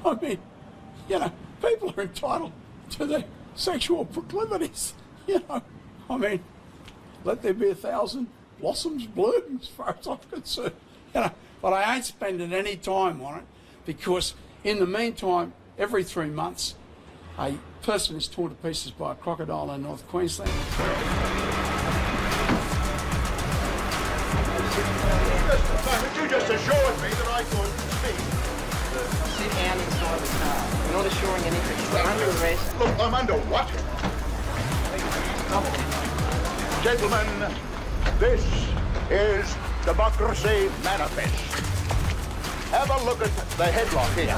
I mean, people are entitled to their sexual proclivities. I mean, let there be 1,000 blossoms bloom as far as I'm concerned. But I ain't spending any time on it because in the meantime, every 3 months, a person is torn to pieces by a crocodile in North Queensland. You just assured me that I could speak. Sit down inside the car. We're not assuring anything. We're under arrest. Look, I'm under what? Gentlemen, this is Democracy Manifest. Have a look at the headlock here.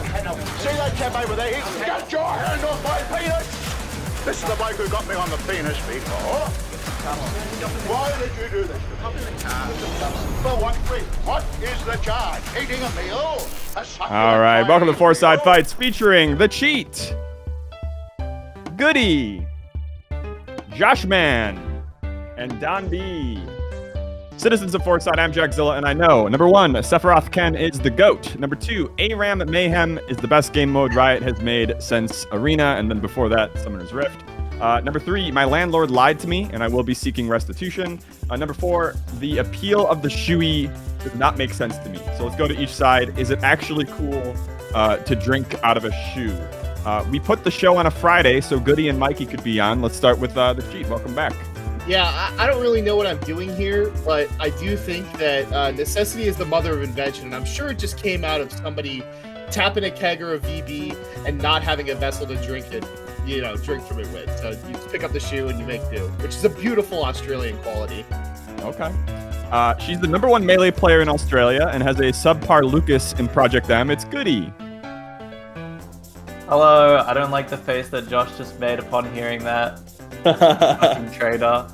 See that chap over there? He's got your hand off my penis! This is the bloke who got me on the penis before. Why did you do this? For what reason? What is the charge? Eating a meal? All right, welcome to Fourside Fights featuring The Cheat, Goodie, Joshman, and DonB. Citizens of Fourside, I'm Jackzilla, and I know, number 1, Sephiroth Ken is the GOAT. Number 2, ARAM Mayhem is the best game mode Riot has made since Arena, and then before that, Summoner's Rift. Number 3, my landlord lied to me, and I will be seeking restitution. Number 4, the appeal of the shoey does not make sense to me. So let's go to each side. Is it actually cool to drink out of a shoe? We put the show on a Friday, so Goodie and Mikey could be on. Let's start with The Cheat. Welcome back. Yeah, I don't really know what I'm doing here, but I do think that necessity is the mother of invention, and I'm sure it just came out of somebody tapping a keg or a VB and not having a vessel to drink it, drink from it with. So you just pick up the shoe and you make do, which is a beautiful Australian quality. Okay. She's the number 1 melee player in Australia and has a subpar Lucas in Project M. It's Goodie. Hello, I don't like the face that Josh just made upon hearing that. Fucking traitor.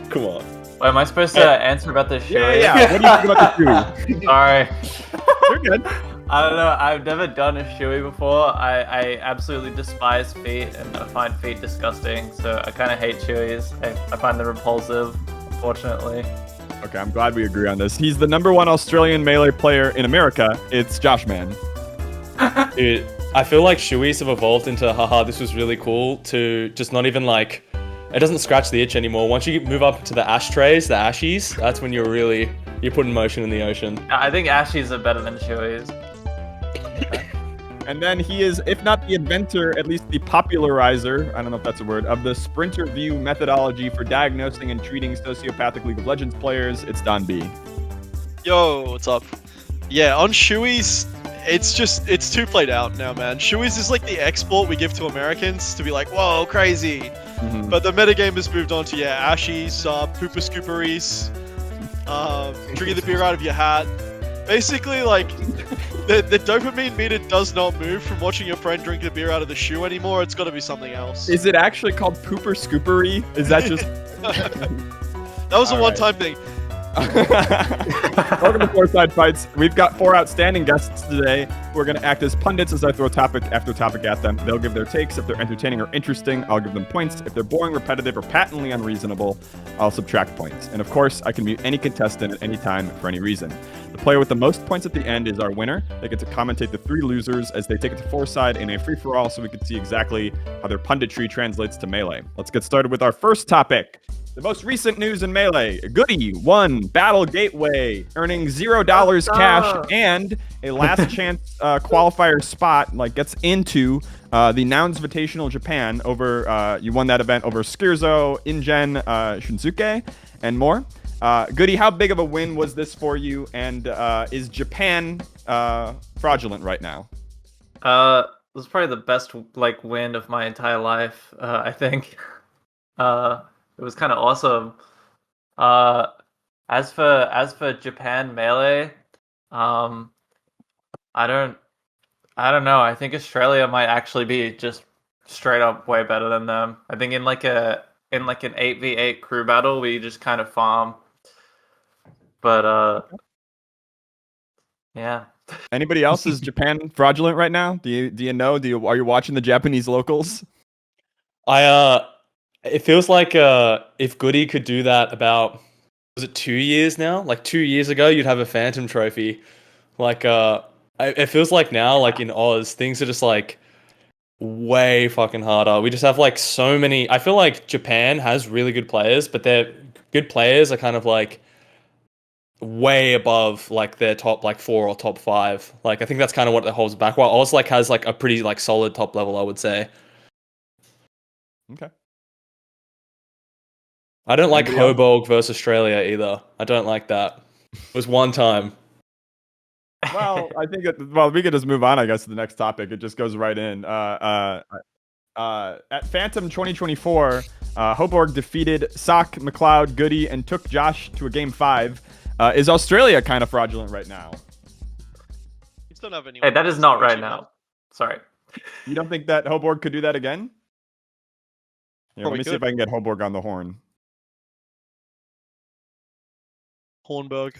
Come on. Wait, am I supposed to answer about this shoe? Yeah. What do you think about the shoe? Sorry. You're good. I don't know. I've never done a shoey before. I absolutely despise feet, and I find feet disgusting. So I kind of hate shoeys. I find them repulsive, unfortunately. Okay, I'm glad we agree on this. He's the number 1 Australian melee player in America. It's Joshman. I feel like shoeys have evolved into, haha, this was really cool, to just not even like, it doesn't scratch the itch anymore. Once you move up to the ashtrays, the ashies, that's when you're putting motion in the ocean. I think ashies are better than shoeys. And then he is, if not the inventor, at least the popularizer, I don't know if that's a word, of the Sprinter View methodology for diagnosing and treating sociopathic League of Legends players. It's DonB. Yo, what's up? Yeah, on shoeys, it's too played out now, man. Shoeys is like the export we give to Americans to be like, whoa, crazy. Mm-hmm. But the metagame has moved on to, ashies, pooper scooperies, drinking the beer out of your hat. Basically, like, the dopamine meter does not move from watching your friend drink the beer out of the shoe anymore. It's got to be something else. Is it actually called pooper scoopery? Is that just... That was a one-time thing. Welcome to Fourside Fights. We've got 4 outstanding guests today who are going to act as pundits as I throw topic after topic at them. They'll give their takes. If they're entertaining or interesting, I'll give them points. If they're boring, repetitive, or patently unreasonable, I'll subtract points. And of course, I can mute any contestant at any time for any reason. The player with the most points at the end is our winner. They get to commentate the 3 losers as they take it to Fourside in a free-for-all so we can see exactly how their punditry translates to Melee. Let's get started with our first topic. The most recent news in Melee. Goodie won Battle Gateway, earning $0 cash and a last chance qualifier spot, gets into the Nouns Invitational Japan over, you won that event over Skirzo, Ingen, Shunsuke, and more. Goodie, how big of a win was this for you? And is Japan fraudulent right now? It was probably the best win of my entire life, I think. It was kind of awesome. As for Japan Melee, I don't know. I think Australia might actually be just straight up way better than them. I think in an 8v8 crew battle, we just kind of farm. But yeah. Anybody else, is Japan fraudulent right now? Do you know? Are you watching the Japanese locals? It feels like if Goodie could do that about, was it 2 years now? Like 2 years ago, you'd have a Phantom Trophy. And It feels like now, like in Oz, things are just like way fucking harder. We just have like so many. I feel like Japan has really good players, but their good players are kind of like way above like their top like 4 or top 5. Like I think that's kind of what it holds back. While Oz like has like a pretty like solid top level, I would say. Okay. I don't like Anybody else? Hoborg versus Australia either. I don't like that. It was one time. Well, I think we could just move on, I guess, to the next topic. It just goes right in. At Phantom 2024, Hoborg defeated Sock, McLeod, Goodie, and took Josh to a game 5. Is Australia kind of fraudulent right now? You don't have anyone. Hey, that is not right now. Sorry. You don't think that Hoborg could do that again? Yeah, let me see if I can get Hoborg on the horn. Hornberg.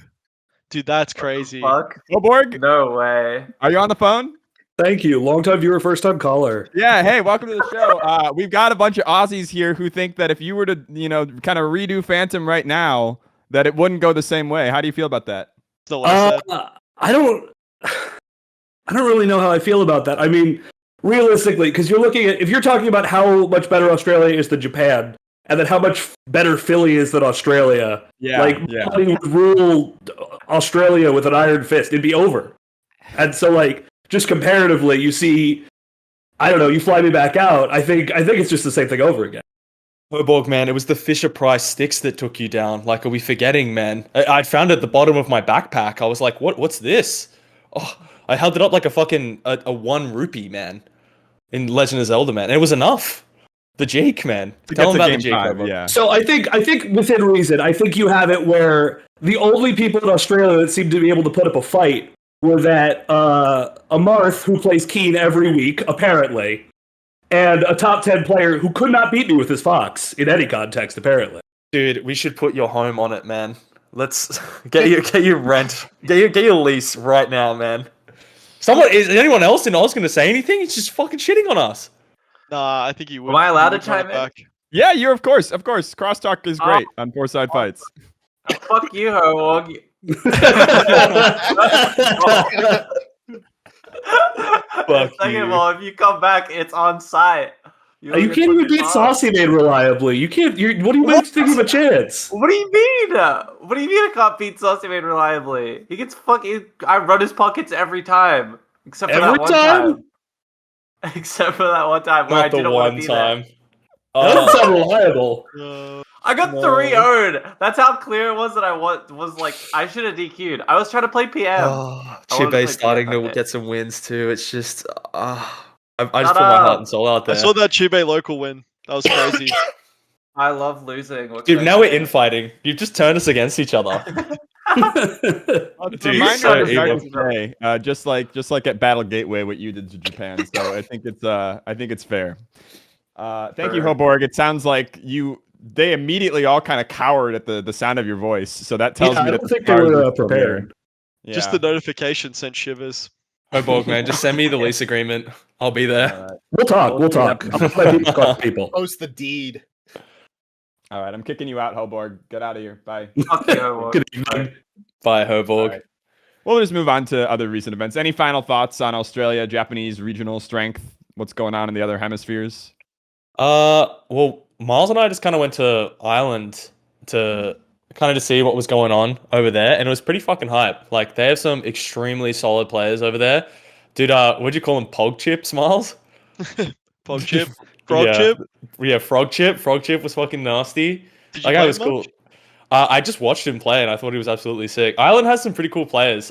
Dude, that's crazy. Fuck. Hoborg, No way. are you on the phone? Thank you. Long time viewer, first time caller. Yeah, hey, welcome to the show. We've got a bunch of Aussies here who think that if you were to, kind of redo Phantom right now, that it wouldn't go the same way. How do you feel about that? Still what I said. I don't really know how I feel about that. I mean, realistically, because if you're talking about how much better Australia is than Japan, and then how much better Philly is than Australia, Philly would rule Australia with an iron fist. It'd be over. And so, like, just comparatively, you see, I don't know, you fly me back out. I think it's just the same thing over again. Hoborg, man, it was the Fisher-Price sticks that took you down. Like, are we forgetting, man? I found it at the bottom of my backpack. I was like, what's this? Oh, I held it up like a fucking a 1 rupee, man, in Legend of Zelda, man. And it was enough. The Jake, man. Tell him about the Jake, Hoborg. Yeah. So I think within reason, I think you have it where the only people in Australia that seem to be able to put up a fight were that Amarth, who plays Keen every week, apparently, and a top 10 player who could not beat me with his Fox in any context, apparently. Dude, we should put your home on it, man. Let's get your rent, get your lease right now, man. Is anyone else in Oz going to say anything? It's just fucking shitting on us. Nah, I think you would. Am I allowed to chime in? Yeah, you're of course. Crosstalk is great on Fourside Fights. Fuck you, Hoborg. Second of all, if you come back, it's on site. You can't even beat Saucy Man reliably. You can't. What do you think you have a chance? What do you mean? What do you mean I can't beat Saucy Man reliably? He gets fucking. I run his pockets every time, except for that one time. Except for that one time where I didn't want to be there. That's unreliable. I got 3-0'd. That's how clear it was that I should have DQ'd. I was trying to play PM. Chibe's starting to get some wins too. It's just, I just put my heart and soul out there. I saw that Chibe local win. That was crazy. I love losing. Dude, now we're infighting. You've just turned us against each other. Just like at Battle Gateway, what you did to Japan. So I think it's fair. Thank you, Hoborg. It sounds like they immediately all kind of cowered at the sound of your voice. So that tells me that I don't think they were prepared. Yeah. Just the notification sent shivers. Hoborg, man, just send me the lease agreement. I'll be there. We'll talk. People. Post the deed. All right, I'm kicking you out, Hoborg. Get out of here. Bye. Fuck you, Hoborg. Good evening. Bye, Hoborg. Right. We'll just move on to other recent events. Any final thoughts on Australia, Japanese regional strength? What's going on in the other hemispheres? Well, Miles and I just kind of went to Ireland to kind of to see what was going on over there, and it was pretty fucking hype. Like, they have some extremely solid players over there. Dude, what'd you call them? Pog chips, Miles? Pog chip? Frog chip? Yeah, frog chip. Frog chip was fucking nasty. Did you That guy play was much? cool. I just watched him play, and I thought he was absolutely sick. Ireland has some pretty cool players.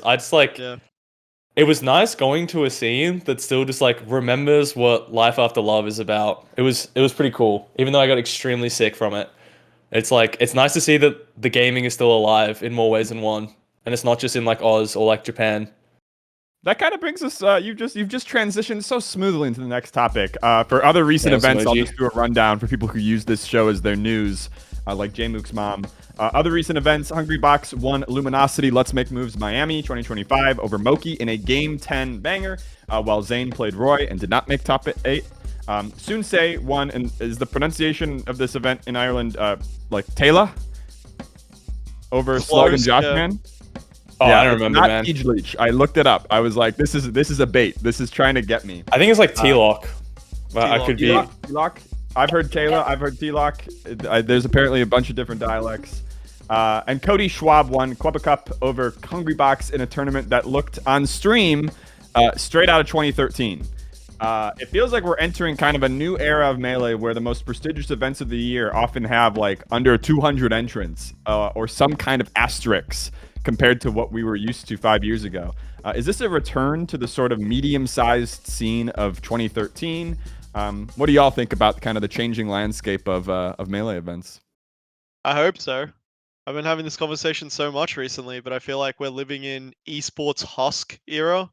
It was nice going to a scene that still just like remembers what life after love is about. It was pretty cool, even though I got extremely sick from it. It's like, it's nice to see that the gaming is still alive in more ways than one, and it's not just in like Oz or like Japan. That kind of brings us. You've just transitioned so smoothly into the next topic. For other recent events, I'll just do a rundown for people who use this show as their news, like J-Mook's mom. Other recent events: Hungry Box won Luminosity Let's Make Moves Miami 2025 over Moki in a Game 10 banger, while Zane played Roy and did not make top 8. Sunsei won, and is the pronunciation of this event in Ireland like Taylor over Slug and Joshman? Oh, Yeah, I don't it's remember, not man. Siege Leech. I looked it up. I was like, this is a bait. This is trying to get me. I think it's like T-Lock. But I T-Lock, could be. T-Lock. I've heard Kayla. I've heard T-Lock. There's apparently a bunch of different dialects. And Cody Schwab won Quubba Cup over Hungry Box in a tournament that looked on stream straight out of 2013. It feels like we're entering kind of a new era of Melee where the most prestigious events of the year often have like under 200 entrants or some kind of asterisk compared to what we were used to 5 years ago. Is this a return to the sort of medium-sized scene of 2013? What do y'all think about kind of the changing landscape of Melee events? I hope so. I've been having this conversation so much recently, but I feel like we're living in esports husk era,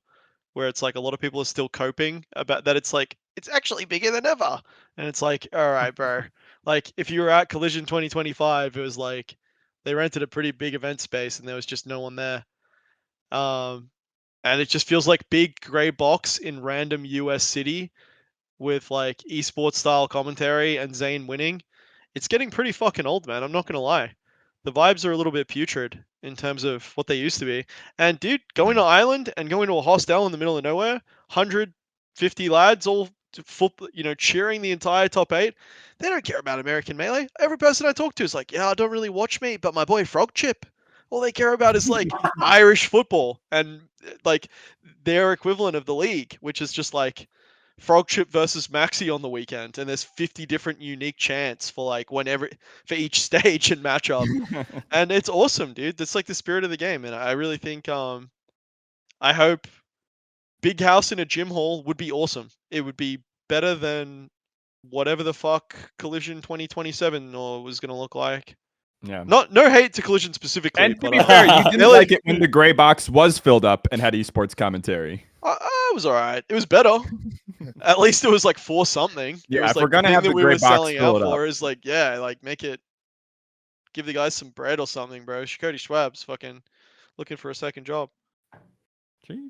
where it's like a lot of people are still coping about that. It's like, it's actually bigger than ever. And it's like, all right, bro. Like, if you were at Collision 2025, it was like, they rented a pretty big event space and there was just no one there. And it just feels like big gray box in random US city with like esports style commentary and Zane winning. It's getting pretty fucking old, man. I'm not going to lie. The vibes are a little bit putrid in terms of what they used to be. And dude, going to Ireland and going to a hostel in the middle of nowhere, 150 lads all cheering the entire top 8. They don't care about American Melee. Every person I talk to is like, yeah, I don't really watch me, but my boy Frog Chip. All they care about is like Irish football and like their equivalent of the league, which is just like Frog Chip versus Maxi on the weekend, and there's 50 different unique chants for like for each stage and matchup, and it's awesome, dude. That's like the spirit of the game, and I really think I hope big house in a gym hall would be awesome. It would be better than whatever the fuck Collision 2027 or was gonna look like. Yeah. No hate to Collision specifically, And to but be fair, you didn't like it when the gray box was filled up and had esports commentary. It was alright. It was better. At least it was like for something. Yeah, it was if like we're gonna the have thing the that we gray were box selling fill out it up. for is like, yeah, like give the guys some bread or something, bro. Cody Schwab's fucking looking for a second job. Gee.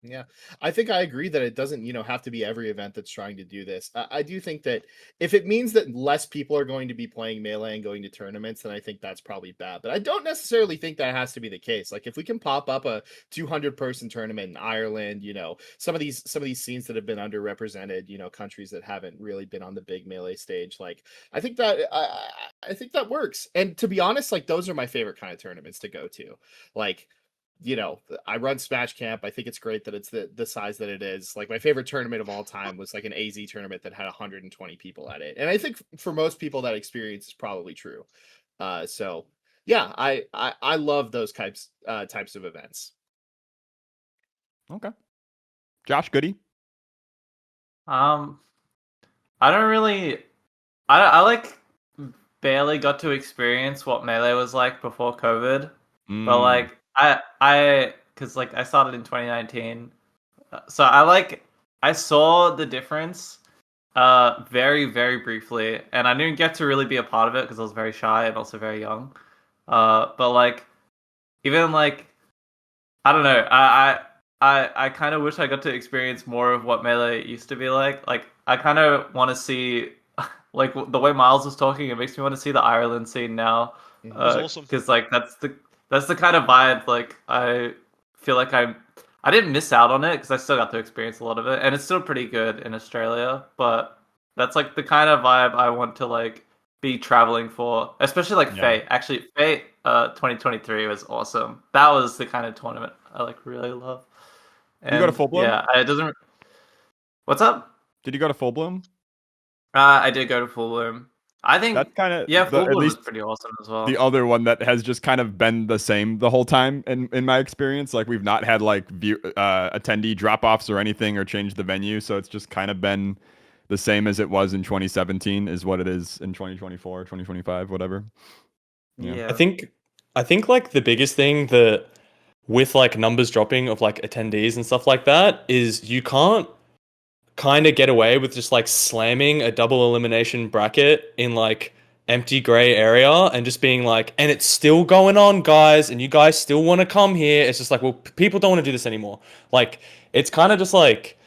Yeah, I think I agree that it doesn't, have to be every event that's trying to do this. I do think that if it means that less people are going to be playing Melee and going to tournaments, then I think that's probably bad. But I don't necessarily think that has to be the case. Like if we can pop up a 200-person tournament in Ireland, some of these scenes that have been underrepresented, countries that haven't really been on the big Melee stage, like I think that I think that works. And to be honest, like those are my favorite kind of tournaments to go to. Like, I run Smash Camp. I think it's great that it's the size that it is. Like my favorite tournament of all time was like an AZ tournament that had 120 people at it. And I think for most people that experience is probably true. So yeah, I love those types of events. Okay. Josh, Goodie? I don't really. I like barely got to experience what Melee was like before COVID, but like because like I started in 2019, so I saw the difference, very very briefly, and I didn't get to really be a part of it because I was very shy and also very young. But like, even like, I don't know, I kind of wish I got to experience more of what Melee used to be like. Like, I kind of want to see, like, the way Miles was talking, it makes me want to see the Ireland scene now. That's awesome. Because, like, that's the kind of vibe, like, I feel like I didn't miss out on it, because I still got to experience a lot of it, and it's still pretty good in Australia, but that's, like, the kind of vibe I want to, like, be traveling for, especially, like, Fate. Actually, Fate 2023 was awesome. That was the kind of tournament I, like, really love. Did you go to Full Bloom? Yeah, it doesn't. What's up? Did you go to Full Bloom? I did go to Full Bloom. I think that's kind of Full Bloom was pretty awesome as well. The other one that has just kind of been the same the whole time in my experience. Like we've not had like attendee drop offs or anything or changed the venue, so it's just kind of been the same as it was in 2017 is what it is in 2024, 2025, whatever. Yeah. I think like the biggest thing that with like numbers dropping of like attendees and stuff like that is you can't kind of get away with just like slamming a double elimination bracket in like empty gray area and just being like, and it's still going on, guys, and you guys still want to come here. It's just like, well, people don't want to do this anymore. Like, it's kind of just like,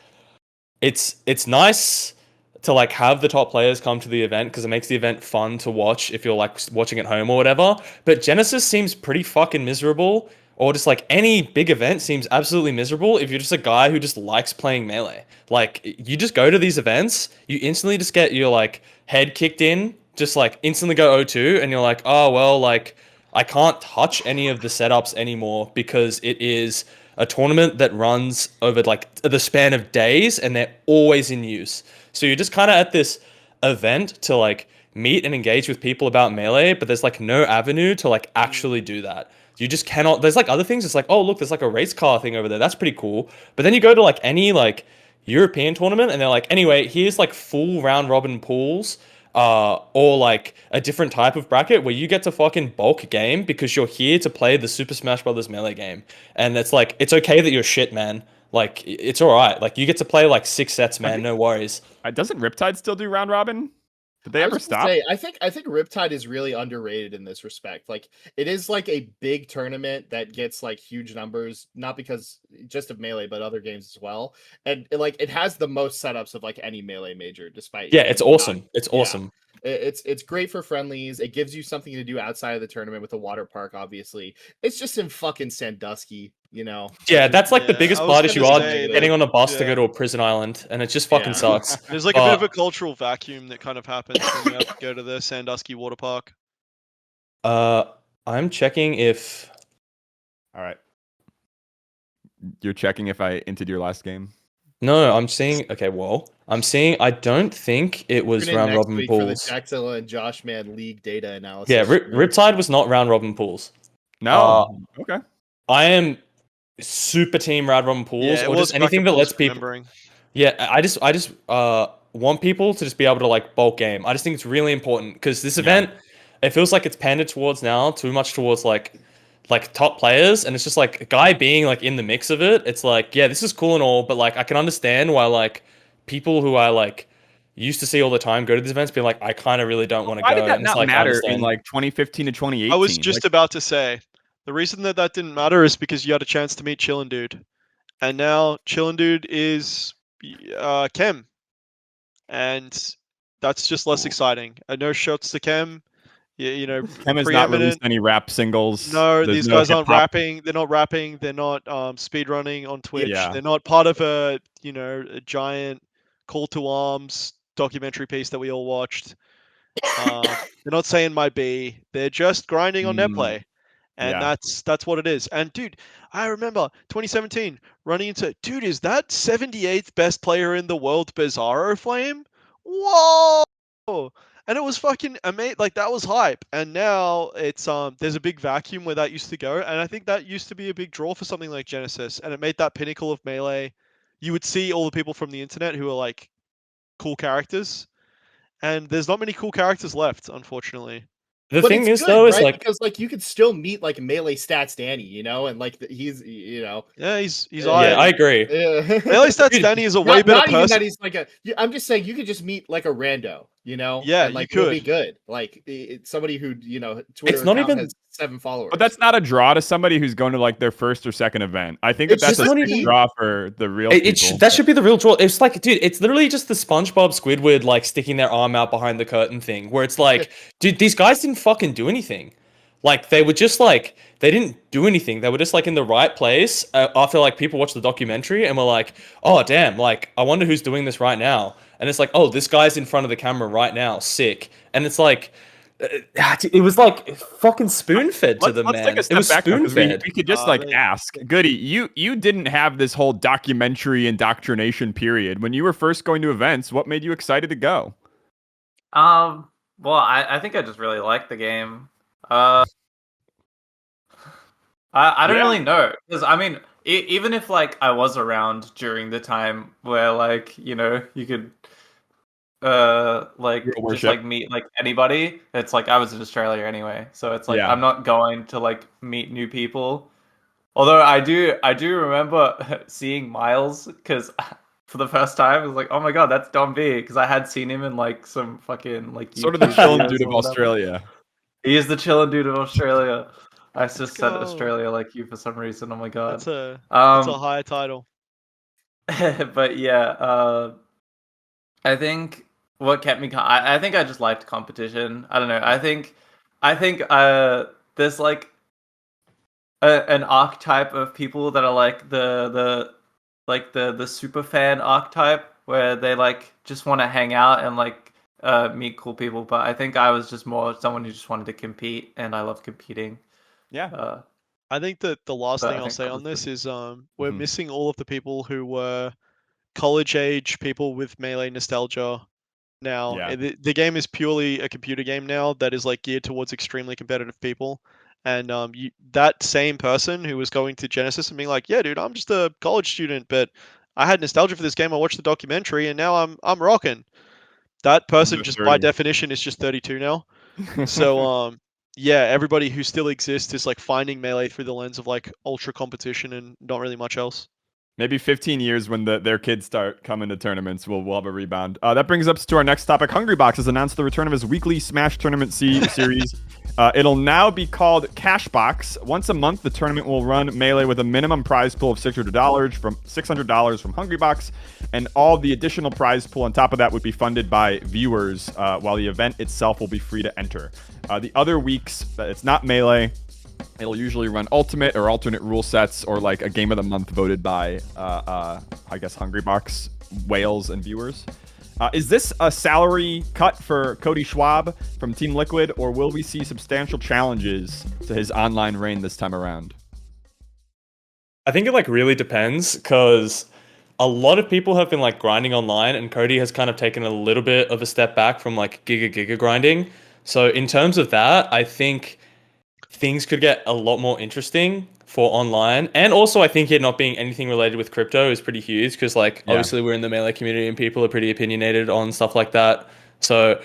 it's nice to like have the top players come to the event because it makes the event fun to watch if you're like watching at home or whatever. But Genesis seems pretty fucking miserable or just like any big event seems absolutely miserable if you're just a guy who just likes playing Melee. Like you just go to these events, you instantly just get your like head kicked in, just like instantly go 0-2, and you're like, oh well, like I can't touch any of the setups anymore because it is a tournament that runs over like the span of days and they're always in use. So you're just kind of at this event to like meet and engage with people about Melee, but there's like no avenue to like actually do that. You just cannot. There's like other things. It's like, oh look, there's like a race car thing over there. That's pretty cool. But then you go to like any like European tournament, and they're like, anyway, here's like full round robin pools, or like a different type of bracket where you get to fucking bulk game because you're here to play the Super Smash Brothers Melee game, and it's like it's okay that you're shit, man. Like it's all right. Like you get to play like 6 sets, man. No worries. Doesn't Riptide still do round robin? Did they I ever was gonna stop? say, I think Riptide is really underrated in this respect. Like it is like a big tournament that gets like huge numbers, not because just of Melee, but other games as well. And like it has the most setups of like any Melee major, despite Yeah, it's awesome. It's awesome. It's great for friendlies. It gives you something to do outside of the tournament with the water park. Obviously, it's just in fucking Sandusky, you know. Yeah, that's like the biggest I was part is you gonna are say, getting on a bus to yeah. go to a prison island, and it just fucking Yeah. sucks. There's like a bit of a cultural vacuum that kind of happens when you have to go to the Sandusky water park. I'm checking if. All right. You're checking if I entered your last game? No, I'm seeing. Okay, well, I'm seeing. I don't think it was Tune in round next robin week for the pools. Jackzilla and Joshman league data analysis. Yeah, Riptide was not round robin pools. No. Okay. I am super team round robin pools, Yeah, it or was just anything that lets people. remembering. Yeah, I just want people to just be able to like bulk game. I just think it's really important because this event, it feels like it's pandered towards now too much towards like top players, and it's just like a guy being like in the mix of it. It's like, yeah, this is cool and all, but like I can understand why like people who I like used to see all the time go to these events, be like, I kind of really don't want to go. Why did that And it's not like, I matter understand. in like 2015 to 2018? I was just about to say, the reason that didn't matter is because you had a chance to meet Chillin' Dude. And now Chillin' Dude is Kem. And that's just less exciting. No shots to Kem. You know, Kem has not released any rap singles. No, There's these no guys aren't hip-hop. rapping. They're not rapping. They're not speed running on Twitch. Yeah. They're not part of a a giant call to arms documentary piece that we all watched. They're not saying my B. They're just grinding on net play, and yeah. that's what it is. And dude, I remember 2017 running into is that 78th best player in the world, Bizarro Flame? Whoa! And it was fucking amazing. Like that was hype. And now it's there's a big vacuum where that used to go. And I think that used to be a big draw for something like Genesis. And it made that pinnacle of Melee. You would see all the people from the internet who are like cool characters. And there's not many cool characters left, unfortunately. The But thing it's is, good, though, is right? like because like you could still meet like Melee Stats Danny, you know, and like he's Yeah, he's yeah, I agree. Melee Stats Danny is a way not better even that person. he's like I'm just saying you could just meet like a rando, you know, Yeah, and like you it'll be could. good. Like somebody who Twitter It's not account even- has 7 followers. But that's not a draw to somebody who's going to like their first or second event. I think It's that's just a not even- draw for the real people. That should be the real draw. It's like, dude, it's literally just the SpongeBob Squidward like sticking their arm out behind the curtain thing, where it's like, dude, these guys didn't fucking do anything. Like they were just like they didn't do anything. They were just like in the right place after like people watched the documentary and were like, oh damn, like I wonder who's doing this right now. And it's like, oh, this guy's in front of the camera right now, sick. And it's like. It was like fucking spoon fed to them, Let's man. take a step It was back though, spoon 'cause we fed. could just like ask, Goody, you didn't have this whole documentary indoctrination period. When you were first going to events, what made you excited to go? Well, I think I just really liked the game. I don't really know, because I mean, even if like I was around during the time where like you could like just like meet like anybody, it's like I was in Australia anyway, so it's like I'm not going to like meet new people. Although I do remember seeing Miles, because for the first time it was like, oh my god, that's DonB, because I had seen him in like some fucking like sort of the YouTube chillin' videos dude or of whatever. Australia. He is the chillin' dude of Australia. I just Let's said go. Australia like you for some reason. Oh my god. That's a higher title. But yeah, I think what kept me. I think I just liked competition. I don't know. I think there's like an archetype of people that are like the super fan archetype, where they like just want to hang out and like meet cool people. But I think I was just more someone who just wanted to compete, and I love competing. Yeah. I think that the last But thing I I'll think say that on was this is we're Mhm. missing all of the people who were college age people with Melee nostalgia now. Yeah. The game is purely a computer game now that is like geared towards extremely competitive people. And that same person who was going to Genesis and being like, "Yeah, dude, I'm just a college student, but I had nostalgia for this game. I watched the documentary, and now I'm rocking." That person, They're just by 30. definition, is just 32 now. So yeah, everybody who still exists is like finding Melee through the lens of like ultra competition and not really much else. Maybe 15 years when their kids start coming to tournaments, we'll have a rebound. That brings us to our next topic. Hungrybox has announced the return of his weekly Smash Tournament series. It'll now be called Cashbox. Once a month, the tournament will run Melee with a minimum prize pool of $600 from Hungrybox, and all the additional prize pool on top of that would be funded by viewers, while the event itself will be free to enter. The other weeks, it's not Melee. It'll usually run ultimate or alternate rule sets, or like a game of the month voted by, I guess, Hungrybox whales and viewers. Is this a salary cut for Cody Schwab from Team Liquid, or will we see substantial challenges to his online reign this time around? I think it like really depends, because a lot of people have been like grinding online, and Cody has kind of taken a little bit of a step back from like giga grinding. So in terms of that, I think things could get a lot more interesting for online. And also, I think it not being anything related with crypto is pretty huge, because like obviously we're in the Melee community and people are pretty opinionated on stuff like that. So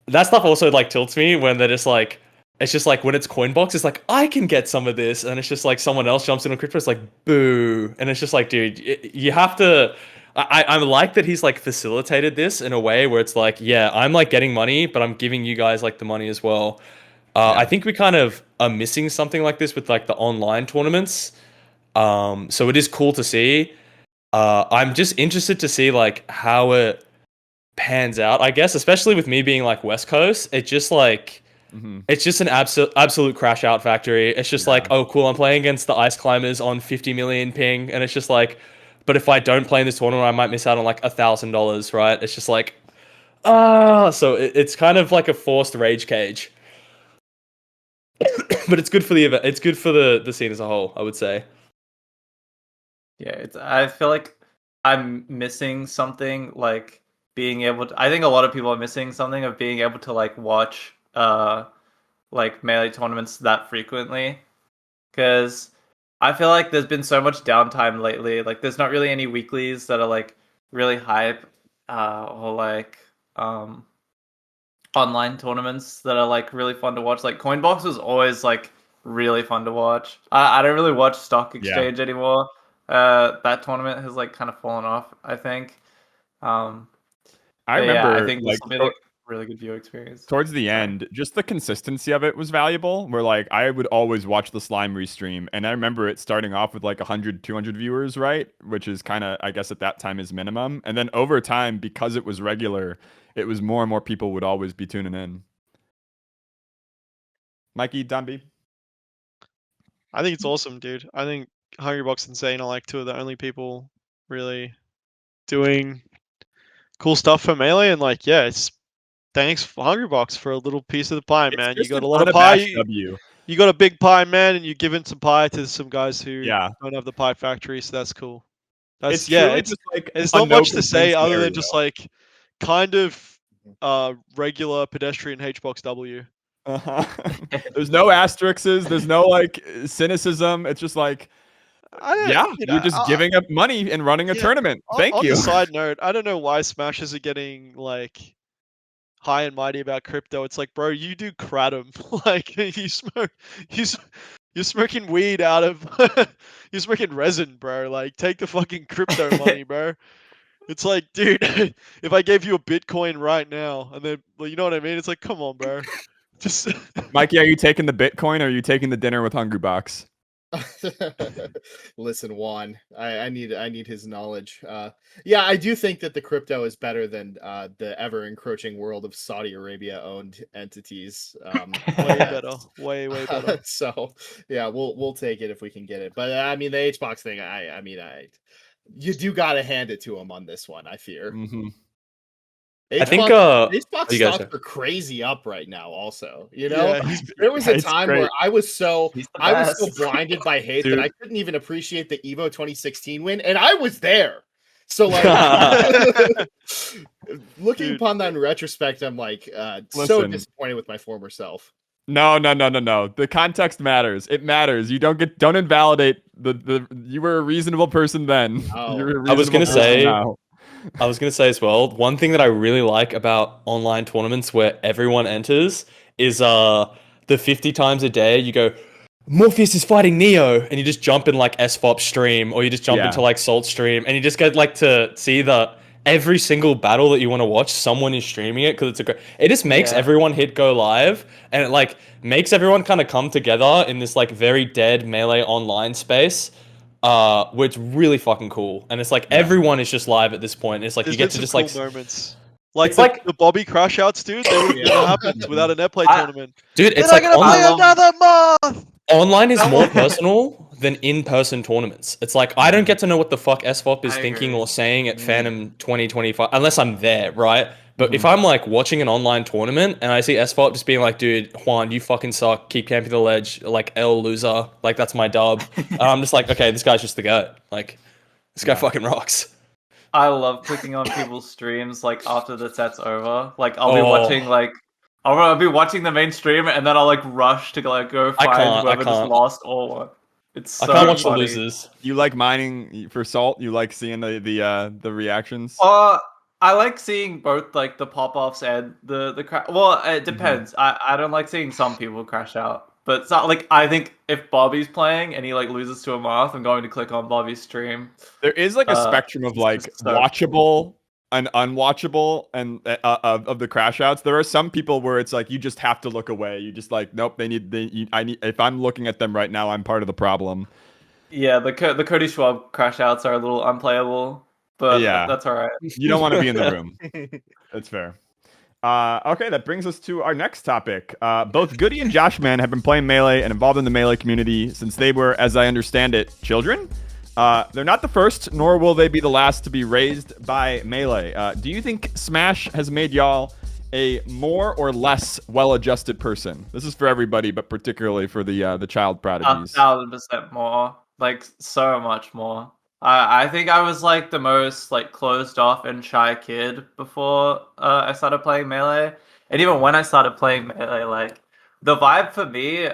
that stuff also like tilts me when they're just like, it's just like when it's Coinbox, it's like, I can get some of this, and it's just like someone else jumps in on crypto, it's like, boo. And it's just like, dude, you have to. I'm like that he's like facilitated this in a way where it's like, yeah, I'm like getting money, but I'm giving you guys like the money as well. I think we kind of are missing something like this with like the online tournaments. So it is cool to see. I'm just interested to see like how it pans out, I guess, especially with me being like West Coast. It's just like, it's just an absolute crash out factory. It's just like, oh, cool, I'm playing against the Ice Climbers on 50 million ping. And it's just like, but if I don't play in this tournament, I might miss out on like $1,000, right? It's just like, so it's kind of like a forced rage cage. But it's good for the event. It's good for the scene as a whole, I would say. Yeah, I feel like I'm missing something, like being able to. I think a lot of people are missing something of being able to like watch like Melee tournaments that frequently, because I feel like there's been so much downtime lately. Like there's not really any weeklies that are like really hype, or like online tournaments that are like really fun to watch. Like Coinbox was always like really fun to watch. I don't really watch Stock Exchange anymore. That tournament has like kind of fallen off, I think. I remember, I think this will be like a really good viewer experience. Towards the end, just the consistency of it was valuable, where like I would always watch the Slime restream, and I remember it starting off with like 100, 200 viewers, right? Which is kind of, I guess at that time, is minimum. And then over time, because it was regular, it was more and more people would always be tuning in. Mikey, DonB? I think it's awesome, dude. I think Hungrybox and Zane are like two of the only people really doing cool stuff for Melee, and like, yeah, it's thanks Hungrybox for a little piece of the pie, It's man. You just got an a lot of pie. unabashed W. You got a big pie, man, and you're giving some pie to some guys who Yeah. don't have the pie factory, so that's cool. It's truly just like There's a not no much to say complaints other scenario. than just like kind of regular pedestrian HBox W. There's no asterisks. There's no like cynicism. It's just like, you're just giving up money and running a tournament. Thank you. On a side note, I don't know why Smashers are getting like high and mighty about crypto. It's like, bro, you do kratom. Like you're smoking weed out of you're smoking resin, bro. Like take the fucking crypto money, bro. It's like, dude, if I gave you a Bitcoin right now, and then, well, you know what I mean? It's like, come on, bro. Just Mikey, are you taking the Bitcoin or are you taking the dinner with Hungrybox? Listen, Juan, I need his knowledge. Yeah, I do think that the crypto is better than the ever encroaching world of Saudi Arabia owned entities. Way better. Way better. So yeah, we'll take it if we can get it. But I mean, the HBox thing, you do gotta hand it to him on this one. I fear. Mm-hmm. I think HBox you guys stocks are crazy up right now. Also, Yeah, there was a it's time great. where I was so He's the best. blinded by hate Dude. that I couldn't even appreciate the Evo 2016 win, and I was there. So like, looking Dude. upon that in retrospect, I'm like so Listen. disappointed with my former self. No. The context matters. It matters. You don't invalidate the. You were a reasonable person then. Oh. You're a I was gonna reasonable person say- now. I was going to say as well, one thing that I really like about online tournaments where everyone enters is the 50 times a day you go, Morpheus is fighting Neo, and you just jump in like SFOP stream, or you just jump Yeah. into like Salt stream, and you just get like to see every single battle that you want to watch, someone is streaming it, because it just makes Yeah. everyone hit go live, and it like makes everyone kind of come together in this like very dead Melee online space. Which is really fucking cool, and it's like everyone is just live at this point. It's like There's you get been to some just cool like, moments. Like It's like- the Bobby crash outs, dude. They would never happen without a net play tournament. dude, it's Then like I'm gonna play another month. online is more personal than in-person tournaments. It's like I don't get to know what the fuck SFOP is I thinking agree. or saying at Phantom 2025 unless I'm there, right? But if I'm like watching an online tournament and I see SFOP just being like, dude, Juan, you fucking suck, keep camping the ledge, like L loser, like that's my dub. And I'm just like, okay, this guy's just the goat. Like this guy fucking rocks. I love clicking on people's streams like after the set's over. Like I'll be Oh. watching like I'll be watching the main stream and then I'll like rush to like go I find can't, whoever just can't. lost or won. It's so I can't watch funny. the losers. You like mining for salt? You like seeing the reactions? I like seeing both like the pop-offs and the crash. Well, it depends. I don't like seeing some people crash out. But it's not like I think if Bobby's playing and he like loses to a moth, I'm going to click on Bobby's stream. There is like a spectrum of it's like just so watchable and unwatchable and of the crash outs. There are some people where it's like you just have to look away. You just like nope. I need. If I'm looking at them right now, I'm part of the problem. Yeah, the Cody Schwab crash outs are a little unplayable, but Yeah. that's all right. You don't want to be in the room. That's fair. Okay, that brings us to our next topic. Both Goodie and Joshman have been playing Melee and involved in the Melee community since they were, as I understand it, children. They're not the first, nor will they be the last to be raised by Melee. Do you think Smash has made y'all a more or less well-adjusted person? This is for everybody, but particularly for the child prodigies. 1,000% more. Like so much more. I think I was like the most like closed off and shy kid before I started playing Melee, and even when I started playing Melee, like the vibe for me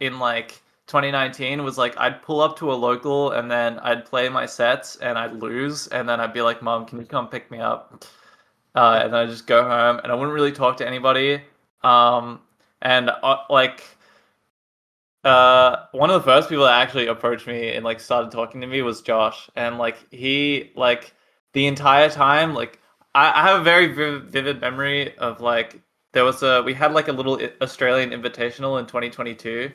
in like 2019 was like I'd pull up to a local and then I'd play my sets and I'd lose and then I'd be like, Mom, can you come pick me up? And then I'd just go home and I wouldn't really talk to anybody. One of the first people that actually approached me and like started talking to me was Josh, and like he like the entire time like I have a very vivid memory of like we had like a little Australian invitational in 2022,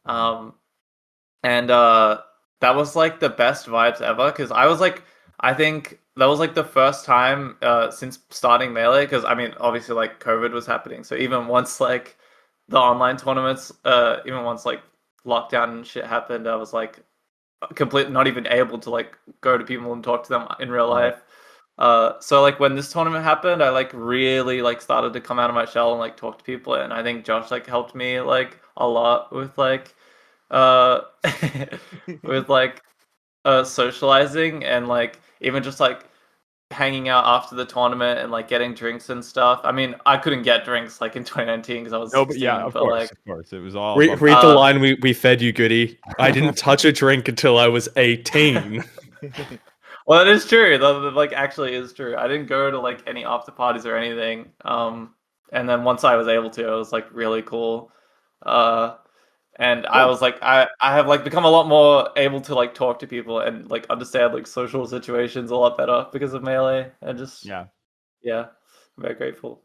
and that was like the best vibes ever because I think that was like the first time since starting Melee, because I mean obviously like COVID was happening, so even once like the online tournaments, even once like lockdown and shit happened, I was like not even able to like go to people and talk to them in real life. So like when this tournament happened, I like really like started to come out of my shell and like talk to people, and I think Josh like helped me like a lot with like with like socializing and like even just like hanging out after the tournament and like getting drinks and stuff. I mean, I couldn't get drinks like in 2019 because I was 16, of course, it was all. Read the line we fed you, Goodie. I didn't touch a drink until I was 18. Well, it is true. That like actually is true. I didn't go to like any after parties or anything. And then once I was able to, it was like really cool. And I was like, I have like become a lot more able to like talk to people and like understand like social situations a lot better because of Melee, and just yeah, I'm very grateful.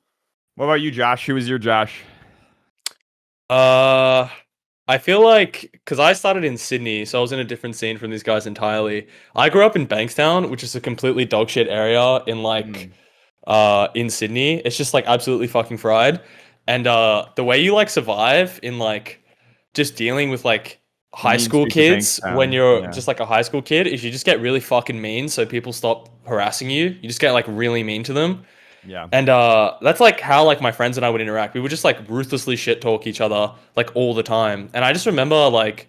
What about you, Josh? Who is your Josh? I feel like because I started in Sydney, so I was in a different scene from these guys entirely. I grew up in Bankstown, which is a completely dogshit area in Sydney. It's just like absolutely fucking fried. And the way you like survive in like just dealing with like high Mean school streets of kids when Bankstown, you're yeah. just like a high school kid is you just get really fucking mean so people stop harassing you. You just get like really mean to them. Yeah. And that's like how like my friends and I would interact. We would just like ruthlessly shit talk each other like all the time. And I just remember like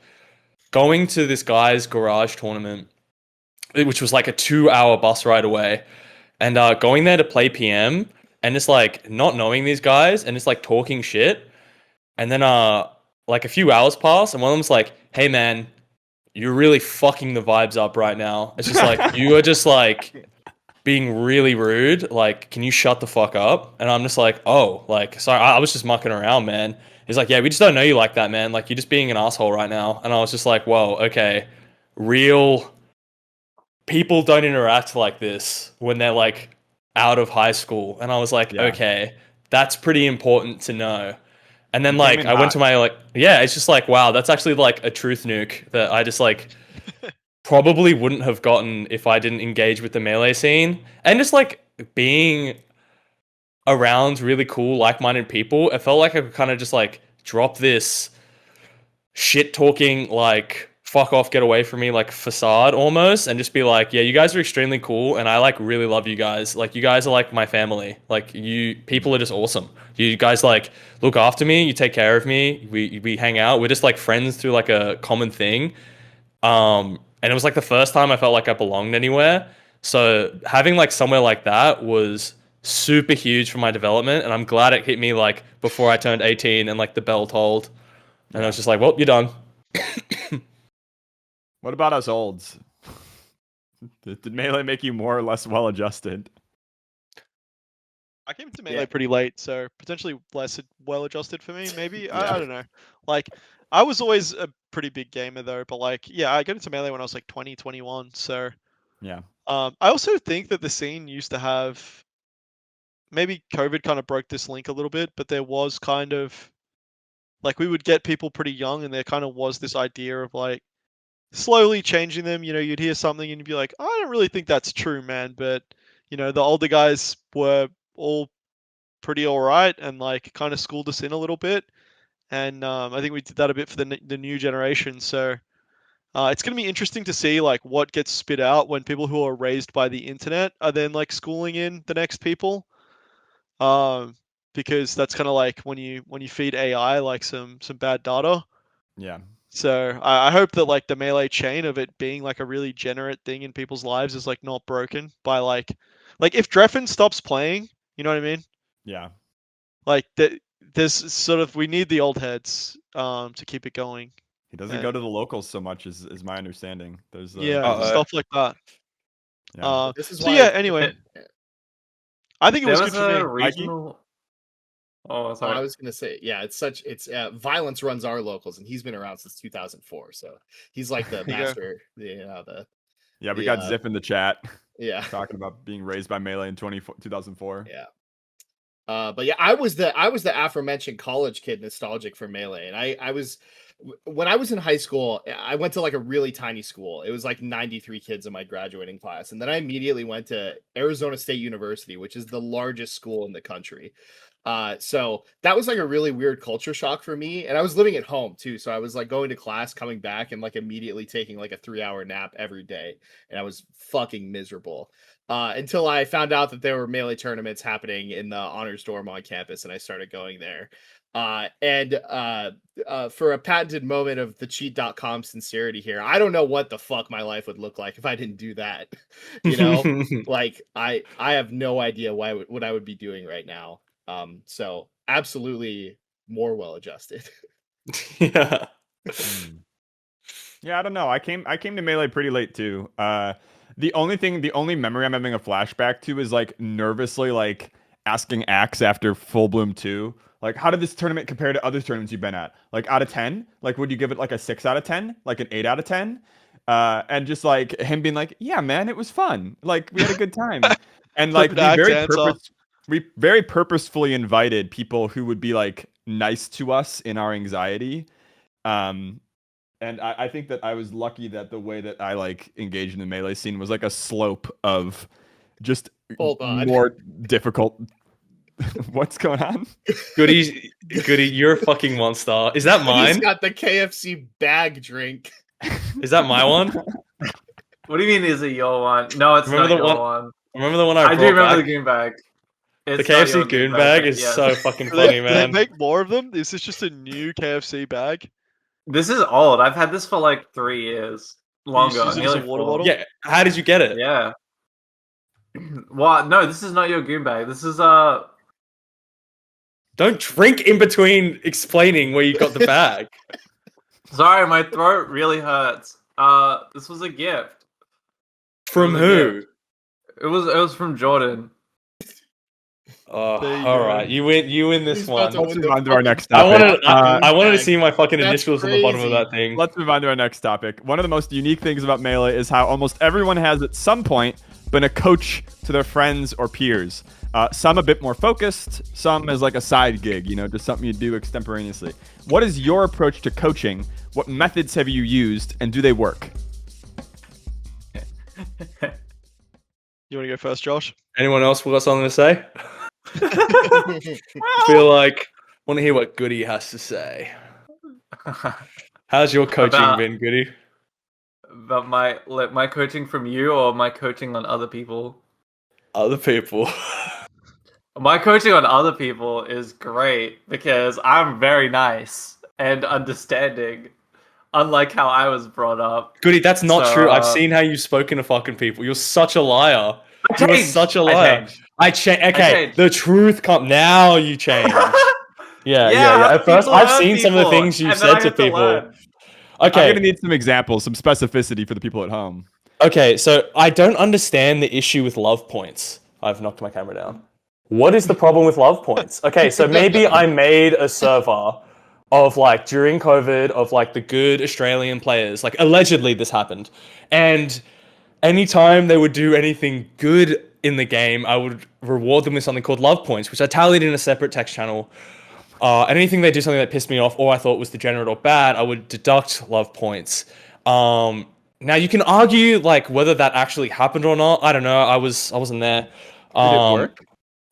going to this guy's garage tournament, which was like a 2-hour bus ride away, and going there to play PM and just like not knowing these guys and just like talking shit. And then like a few hours pass and one of them's like, "Hey man, you're really fucking the vibes up right now. It's just like you are just like being really rude. Like, can you shut the fuck up?" And I'm just like, "Oh, like sorry, I was just mucking around, man." He's like, "Yeah, we just don't know you like that, man. Like you're just being an asshole right now." And I was just like, "Whoa, okay. Real people don't interact like this when they're like out of high school." And I was like, Yeah. "Okay, that's pretty important to know." And then You came like in I went to hot. my like yeah, it's just like wow, that's actually like a truth nuke that I just like probably wouldn't have gotten if I didn't engage with the melee scene. And just like being around really cool, like-minded people, it felt like I could kind of just like drop this shit talking, like fuck off, get away from me, like facade almost, and just be like, yeah, you guys are extremely cool, and I like really love you guys. Like you guys are like my family. Like you people are just awesome. You guys like look after me, you take care of me, we hang out, we're just like friends through like a common thing. And it was like the first time I felt like I belonged anywhere. So having like somewhere like that was super huge for my development, and I'm glad it hit me like before I turned 18 and like the bell tolled. And I was just like, well, you're done. What about us olds? Did Melee make you more or less well adjusted? I came to Melee pretty late, so potentially less well adjusted for me, maybe. I don't know. Like, I was always a pretty big gamer though, but like, yeah, I got into Melee when I was like 20, 21, so Yeah. I also think that the scene used to have maybe COVID kind of broke this link a little bit, but there was kind of like we would get people pretty young and there kind of was this idea of like slowly changing them. You know, you'd hear something and you'd be like, I don't really think that's true, man. But, you know, the older guys were all pretty all right and like kind of schooled us in a little bit. And I think we did that a bit for the new generation. So it's going to be interesting to see like what gets spit out when people who are raised by the internet are then like schooling in the next people. Because that's kind of like when you feed AI like some bad data. Yeah. So I hope that like the Melee chain of it being like a really generate thing in people's lives is like not broken by like if Dreffen stops playing, you know what I mean? Yeah. Like there's sort of we need the old heads to keep it going. He doesn't go to the locals so much, is my understanding. There's stuff like that. Yeah. This is so why yeah. Anyway, I think it was There good was for a me. reasonable. Oh, I sorry. was gonna say, yeah, it's violence runs our locals, and he's been around since 2004, so he's like the There you go. master. Yeah, we got Zip in the chat Yeah, talking about being raised by Melee in 2004. yeah. But yeah, I was the aforementioned college kid nostalgic for Melee, and I was when I was in high school, I went to like a really tiny school. It was like 93 kids in my graduating class, and then I immediately went to Arizona State University, which is the largest school in the country. So that was like a really weird culture shock for me, and I was living at home too, so I was like going to class, coming back, and like immediately taking like a 3-hour nap every day, and I was fucking miserable. Until I found out that there were Melee tournaments happening in the honors dorm on campus, and I started going there. And for a patented moment of the cheat.com sincerity here, I don't know what the fuck my life would look like if I didn't do that. You know, like I have no idea what I would be doing right now. So absolutely more well adjusted. Yeah. Yeah, I don't know. I came to Melee pretty late too. The only memory I'm having a flashback to is like nervously like asking Axe after Full Bloom 2, like, how did this tournament compare to other tournaments you've been at? Like out of 10? Like would you give it like a 6 out of 10? Like an 8 out of 10? And just like him being like, yeah, man, it was fun. Like we had a good time. And like we very purposefully invited people who would be like nice to us in our anxiety. And I think that I was lucky that the way that I like engaged in the melee scene was like a slope of just Hold on. more difficult. What's going on? Goody, you're a fucking monster. Is that He's mine? got the KFC bag drink. Is that my one? What do you mean? Is it your one? No, it's Remember not the your one- one. Remember the one I I brought do remember back? the goon bag. The It's not your KFC goon bag is yes. so fucking Do they, funny, do they man. make more of them? Is this just a new KFC bag? This is old. I've had this for like 3 years. Longer. use it as a Nearly water 4. bottle? Yeah, how did you get it? Yeah. What? No, this is not your goon bag. This is Don't drink in between explaining where you got the bag. Sorry, my throat really hurts. This was a gift. From It was a who? gift. It was from Jordan. Oh, There you all go. right. You win this He's about one. to Let's win move the on to our fucking next I topic. wanted, I wanted to bag. see my fucking That's initials on the bottom of crazy. that thing. Let's move on to our next topic. One of the most unique things about Melee is how almost everyone has at some point been a coach to their friends or peers. Some a bit more focused, some as like a side gig, just something you do extemporaneously. What is your approach to coaching? What methods have you used, and do they work? You want to go first, Josh? Anyone else got something to say? Feel like want to hear what Goody has to say. How's your coaching About- been, Goody? But my coaching from you or my coaching on other people? Other people. My coaching on other people is great because I'm very nice and understanding, unlike how I was brought up. Goody, that's not So, true. I've seen how you've spoken to fucking people. You're such a liar. You are changed. such a I liar. changed. Okay, changed. the truth come now. You change. Yeah. At first, people I've hurt seen some of the people, things you've and then said I to had to people. learn. I'm Okay, going to need some examples, some specificity for the people at home. okay. So I don't understand the issue with love points. I've knocked my camera down. What is the problem with love points? Okay, so maybe I made a server of like during COVID of like the good Australian players. Like allegedly this happened. And anytime they would do anything good in the game, I would reward them with something called love points, which I tallied in a separate text channel. And anything they do something that pissed me off or I thought was degenerate or bad, I would deduct love points. Now you can argue like whether that actually happened or not. I don't know. I wasn't there. Did it work?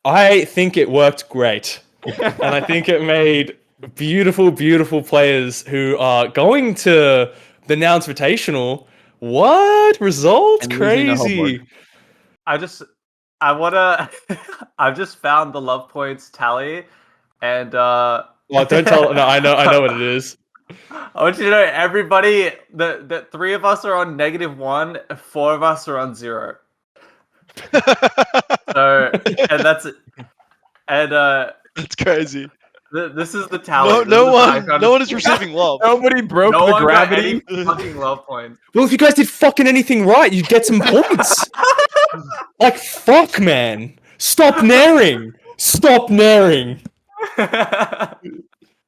I think it worked great. And I think it made beautiful, beautiful players who are going to the Now Invitational. What? Results? And losing to Crazy. Hoborg. I've just found the love points tally, and Well, don't tell. No, I know what it is. I want you to know everybody. The 3 of us are on -1, 4 of us are on 0. So, and that's it. And That's crazy. this is the tally. No, This no is the one, background. no one is receiving love. Nobody broke No the one gravity. got any fucking love points. Well, if you guys did fucking anything right, you'd get some points. Like, fuck, man. Stop naring. Stop naring.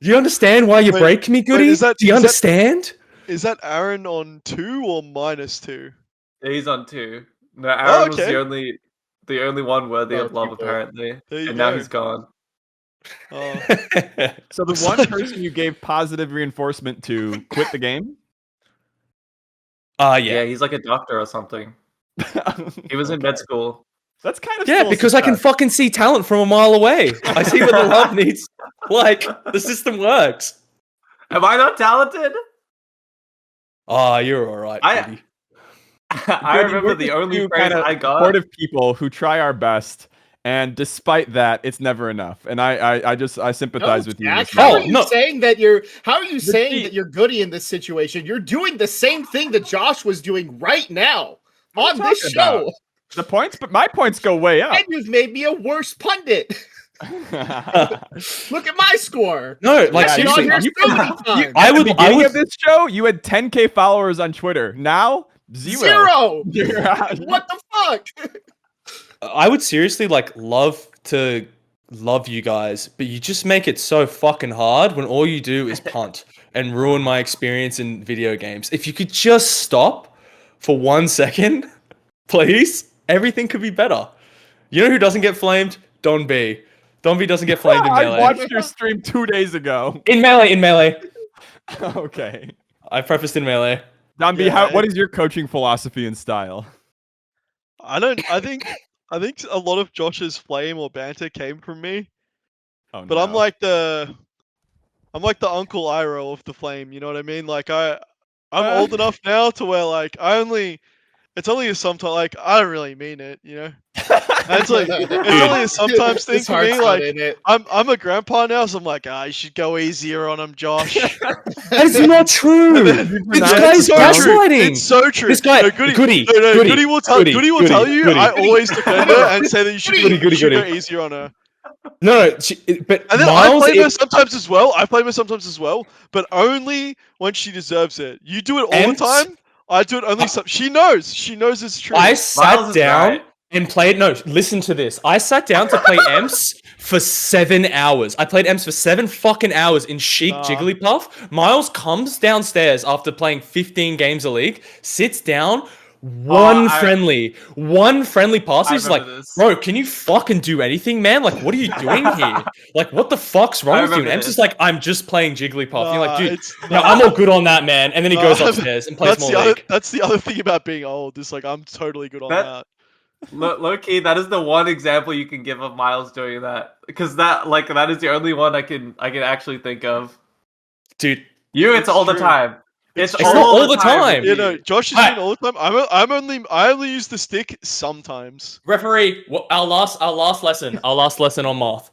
Do you understand why you Wait, break me, Goody? is that- Do you is that- understand? Is that Aaron on 2 or -2? He's on 2. No, Aaron was okay. the only one worthy of love, people. apparently, There you and now go. he's gone. Oh. So the one person you gave positive reinforcement to quit the game? Yeah, Yeah. he's like a doctor or something. He was in med school. That's kind of Yeah, still because I can success. fucking see talent from a mile away. I see where the love needs. Like, the system works. Am I not talented? Ah, you're all right, I- Goody. I Good, remember we're the just only two praise kinda I got. supportive people who try our best, and despite that, it's never enough. And I sympathize with you. in Jack, this how moment. are you no. saying that you're? How are you saying cheat. that you're Goody in this situation? You're doing the same thing that Josh was doing right now on this talking show, about? The points, but my points go way up. and you've made me a worse pundit. Look at my score. No, like, Yeah, I've been on seriously. here so many times. I At the would, beginning of this show, you had 10K followers on Twitter. Now, zero. What the fuck? I would seriously like love to love you guys, but you just make it so fucking hard when all you do is punt and ruin my experience in video games. If you could just stop for 1 second, please, everything could be better. You know who doesn't get flamed? DonB. DonB doesn't get flamed in I Melee. watched your stream 2 days ago. In Melee. Okay. I prefaced in Melee. DonB, Yeah, what is your coaching philosophy and style? I think a lot of Josh's flame or banter came from me, Oh, but no. I'm like the Uncle Iroh of the flame. You know what I mean? Like I'm old enough now to where like it's only a sometimes, like I don't really mean it, you know. And it's like it's only a sometimes thing His for heart's me. not Like in it. I'm a grandpa now, so I'm like, you should go easier on him, Josh. That's not true. This guy's gaslighting. It's so true. This guy, No, Goodie, Goodie will tell you. Goodie. I always defend her and say that you should Goodie. go easier on her. No, but And then Miles, I blame her sometimes as well. But only when she deserves it. You do it all the time. I do it only. She knows. She knows it's true. I sat down and played. No, listen to this. I sat down to play Emps for 7 hours. I played Emps for 7 fucking hours in Chic Jigglypuff. Miles comes downstairs after playing 15 games a league, sits down. One friendly pass. He's like, bro, can you fucking do anything, man? Like, what are you doing here? Like, what the fuck's wrong with you? And Em's just like, I'm just playing Jigglypuff. You're like, dude, no, I'm all good on that, man. And then he goes upstairs and plays more league. That's the other thing about being old. It's like, I'm totally good on that. Low key, that is the one example you can give of Miles doing that, because that is the only one I can actually think of. Dude, it's all the time. It's not all the time. You know, Josh is doing all the time. I only use the stick sometimes. Referee, our last lesson on Moth.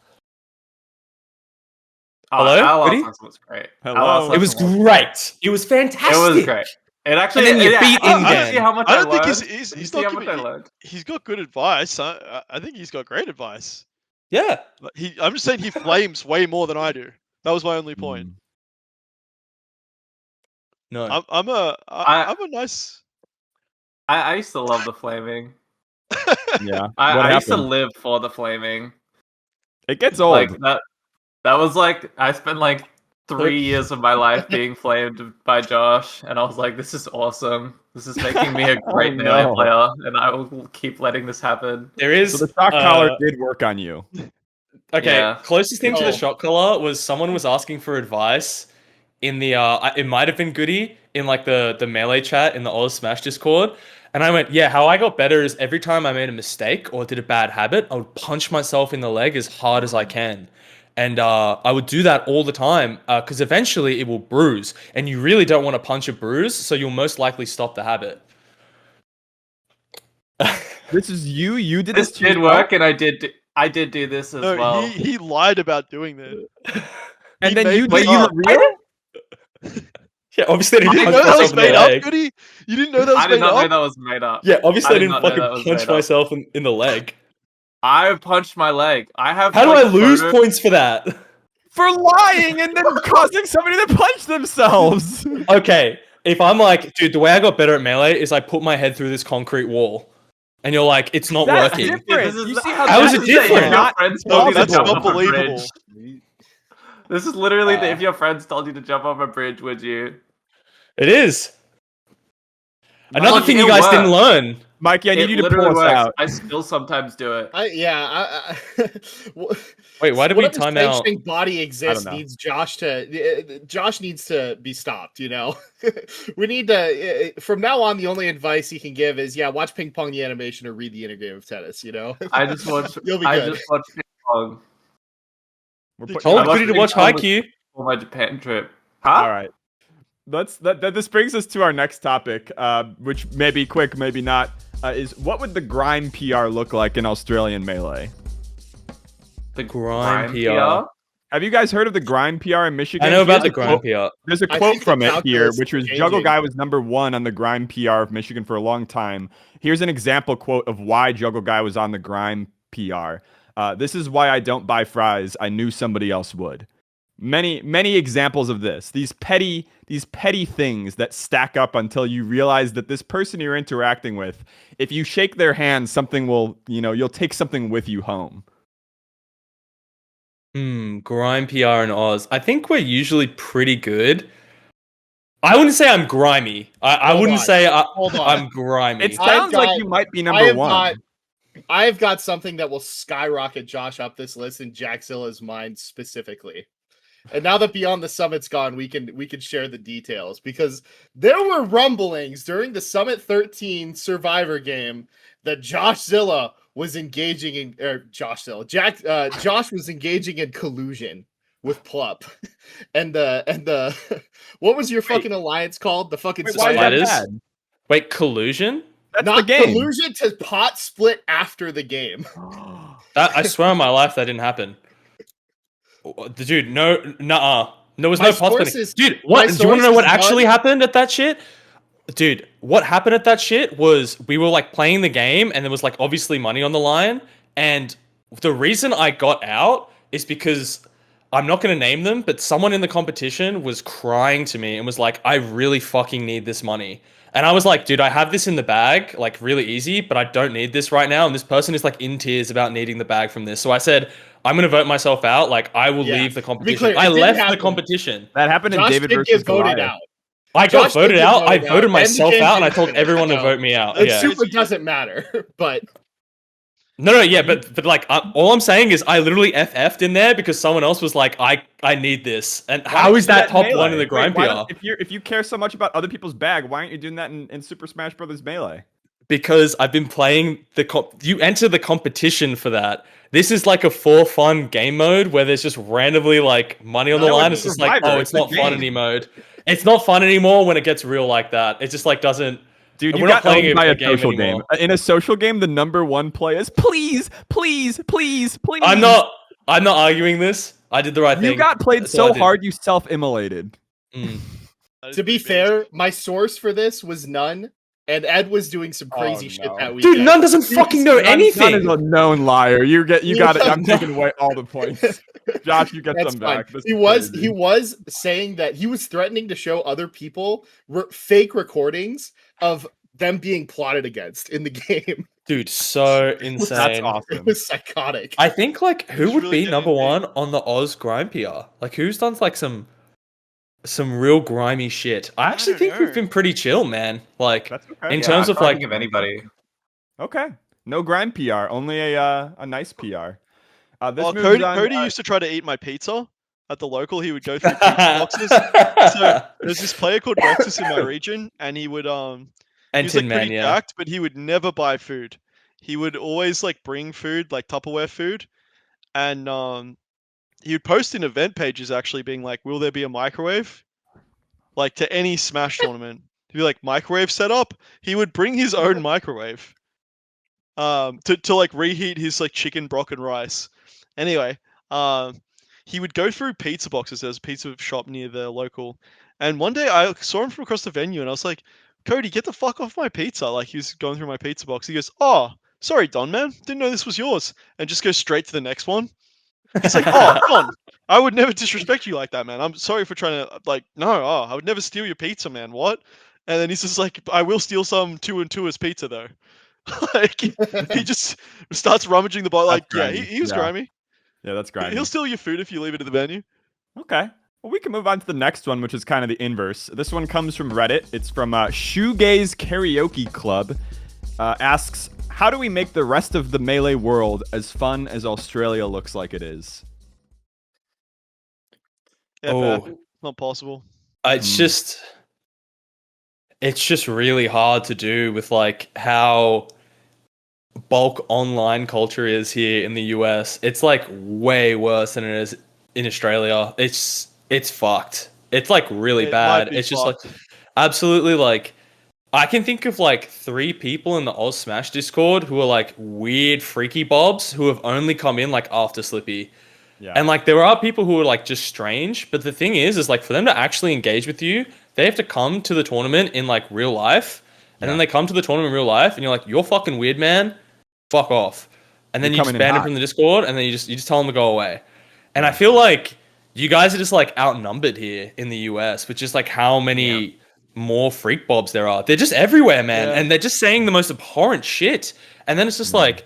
Hello? Our last lesson was great. Hello. It was great. It was fantastic. It was great. It actually. And then you beat in I see how much I don't think learned. he's not giving me. He's got good advice. I think he's got great advice. Yeah. I'm just saying he flames way more than I do. That was my only point. No. I'm a nice. I used to love the flaming. Yeah. I used to live for the flaming. It gets old. Like that was like I spent like 3 years of my life being flamed by Josh, and I was like, this is awesome. This is making me a great melee player, and I will keep letting this happen. There is so the shock collar did work on you. Okay, Yeah. closest thing to the shock collar was someone was asking for advice in the it might have been Goodie in like the melee chat in the Oz Smash Discord. And I went, yeah, how I got better is every time I made a mistake or did a bad habit, I would punch myself in the leg as hard as I can. And I would do that all the time because eventually it will bruise. And you really don't want to punch a bruise, so you'll most likely stop the habit. This is you? You did This this did work, and I did do this as well. He lied about doing that. And then you Wait, did you real? Yeah, obviously I You didn't didn't punch know that myself was in the made up, leg. Goodie? You didn't know that was I made did not know up? that was made up. Yeah, obviously I did didn't not know that fucking was punch made up. myself in the leg. I punched my leg. I have. How do like, I lose photos- points for that? For lying and then causing somebody to punch themselves. Okay, if I'm like, dude, the way I got better at melee is I put my head through this concrete wall. And you're like, it's not That's working. different. This is You the- see how How is that it different? If your friends told you to That's jump not off a believable. bridge. This is literally if your friends told you to jump off a bridge, would you? It is. Another Look, thing it you guys works. didn't learn. Mikey, I need It you to literally pull us works. out. I still sometimes do it. Wait, why did we Whatever time out? sanctioning body exists know. needs Josh needs to be stopped. You know, we need to. From now on, the only advice he can give is, watch Ping Pong the animation or read the inner game of tennis. You know, I just watch. You'll be I good. just watch ping pong We're Did putting Told I watched Goodie to watch ping pong Haikyuu. for my Japan trip. Huh? All right. This brings us to our next topic, which may be quick, maybe not. Is what would the grind PR look like in Australian Melee? The Grind PR. Have you guys heard of the grind PR in Michigan? I know about Here's the a grind quote- PR. There's a I quote think from the it here, calculus which was is Juggle changing. Guy was #1 on the grind PR of Michigan for a long time. Here's an example quote of why Juggle Guy was on the grind PR. This is why I don't buy fries. I knew somebody else would. Many examples of this. These petty things that stack up until you realize that this person you're interacting with, if you shake their hand, something will, you'll take something with you home. Grime PR in Oz. I think we're usually pretty good. I wouldn't say I'm grimy. I wouldn't say Hold on. I'm grimy. It sounds like you might be number one. I've got something that will skyrocket Josh up this list in Jackzilla's mind specifically. And now that Beyond the Summit's gone, we can share the details because there were rumblings during the Summit 13 Survivor game that Josh was engaging in Josh was engaging in collusion with Plup. and the what was your fucking alliance called? The fucking Wait, why is that Spiders? bad? Wait, collusion? That's Not the game. collusion to pot split after the game. I swear on my life that didn't happen. Dude, no, nuh-uh. There was My no pot source splitting. is- Dude, my what? Do you want to know source what is actually done. happened at that shit? Dude, what happened at that shit was we were like playing the game and there was like obviously money on the line. And the reason I got out is because I'm not going to name them, but someone in the competition was crying to me and was like, I really fucking need this money. And I was like, dude, I have this in the bag, like really easy, but I don't need this right now. And this person is like in tears about needing the bag from this. So I said, I'm going to vote myself out. Like, I will leave the competition. clear, it I didn't left happen. the competition. That happened in Josh David did versus get voted Goliath. out. I got Josh did voted get out. I voted voted out, myself and the out, and I game told didn't everyone to happen. vote me out. It Yeah. super doesn't matter, but No, yeah, but like, all I'm saying is I literally FF'd in there because someone else was like, I need this. And Why how don't is you do that top Melee? one in the Wait, grind why PR? don't- if you care so much about other people's bag, why aren't you doing that in Super Smash Brothers Melee? Because I've been playing you enter the competition for that. This is like a for fun game mode where there's just randomly like money on the No, line. it's It's just like, Survivor, oh, it's it's a not fun game. anymore. It's not fun anymore when it gets real like that. It just like doesn't. Dude, And you we're not got playing owned by a a game social game. anymore. In a social game, the number one play is please, please, please, please. I'm not arguing this. I did the right thing. You got played That's all I so did. hard, you self-immolated. Mm. to be fair, my source for this was none, and Ed was doing some crazy shit no. that weekend. Dude, none doesn't fucking know anything. None is a known liar. You got it. I'm No. taking away all the points. Josh, you get That's some fine. back. This He is crazy. was saying that he was threatening to show other people fake recordings of them being plotted against in the game. Dude, so That's insane. It awesome. was psychotic. I think like who It's would really be number getting one on the Oz grind PR? Like who's done like some real grimy shit? I actually don't think we've know. been pretty chill, man. Like That's okay. in Yeah, terms I of can't like think of anybody. Okay. No grind PR. Only a nice PR. This Well, moves on, Cody used to try to eat my pizza at the local. He would go through pizza boxes. So there's this player called Roxas in my region, and he would and he was like Tin Man, pretty yeah. jacked, but he would never buy food. He would always like bring food, like Tupperware food, and he would post in event pages actually being like, "Will there be a microwave?" Like to any Smash tournament, he'd be like, "Microwave setup." He would bring his own microwave, to like reheat his like chicken, broth, and rice. Anyway, he would go through pizza boxes. There's a pizza shop near the local, and one day I saw him from across the venue, and I was like, Cody, get the fuck off my pizza. Like, he was going through my pizza box. He goes, oh, sorry, Don, man. Didn't know this was yours. And just goes straight to the next one. He's like, oh, Don, I would never disrespect you like that, man. I'm sorry for trying to, like, no, I would never steal your pizza, man. What? And then he's just like, I will steal some 2 and 2 as pizza, though. Like, he just starts rummaging the box. Like, That's yeah, grimy. he was Yeah. grimy. Yeah, that's grimy. He'll steal your food if you leave it at the venue. Okay. Well, we can move on to the next one, which is kind of the inverse. This one comes from Reddit. It's from Shoegaze Karaoke Club. Asks, how do we make the rest of the Melee world as fun as Australia looks like it is? Yeah, Oh. bad. Not possible. It's just really hard to do with like how bulk online culture is here in the US. It's like way worse than it is in Australia. It's fucked. It's like really It bad. might be It's just like fucked. absolutely like I can think of like 3 people in the Oz Smash Discord who are like weird freaky bobs who have only come in like after Slippi. Yeah. And like there are people who are like just strange, but the thing is like for them to actually engage with you, they have to come to the tournament in like real life, and then they come to the tournament in real life, and you're like, you're fucking weird, man. Fuck off. And then You're you coming just in ban them hot. from the Discord, and then you just tell them to go away. And I feel like you guys are just like outnumbered here in the US with just like how many more freak bobs there are. They're just everywhere, man, Yeah. and they're just saying the most abhorrent shit. And then it's just like,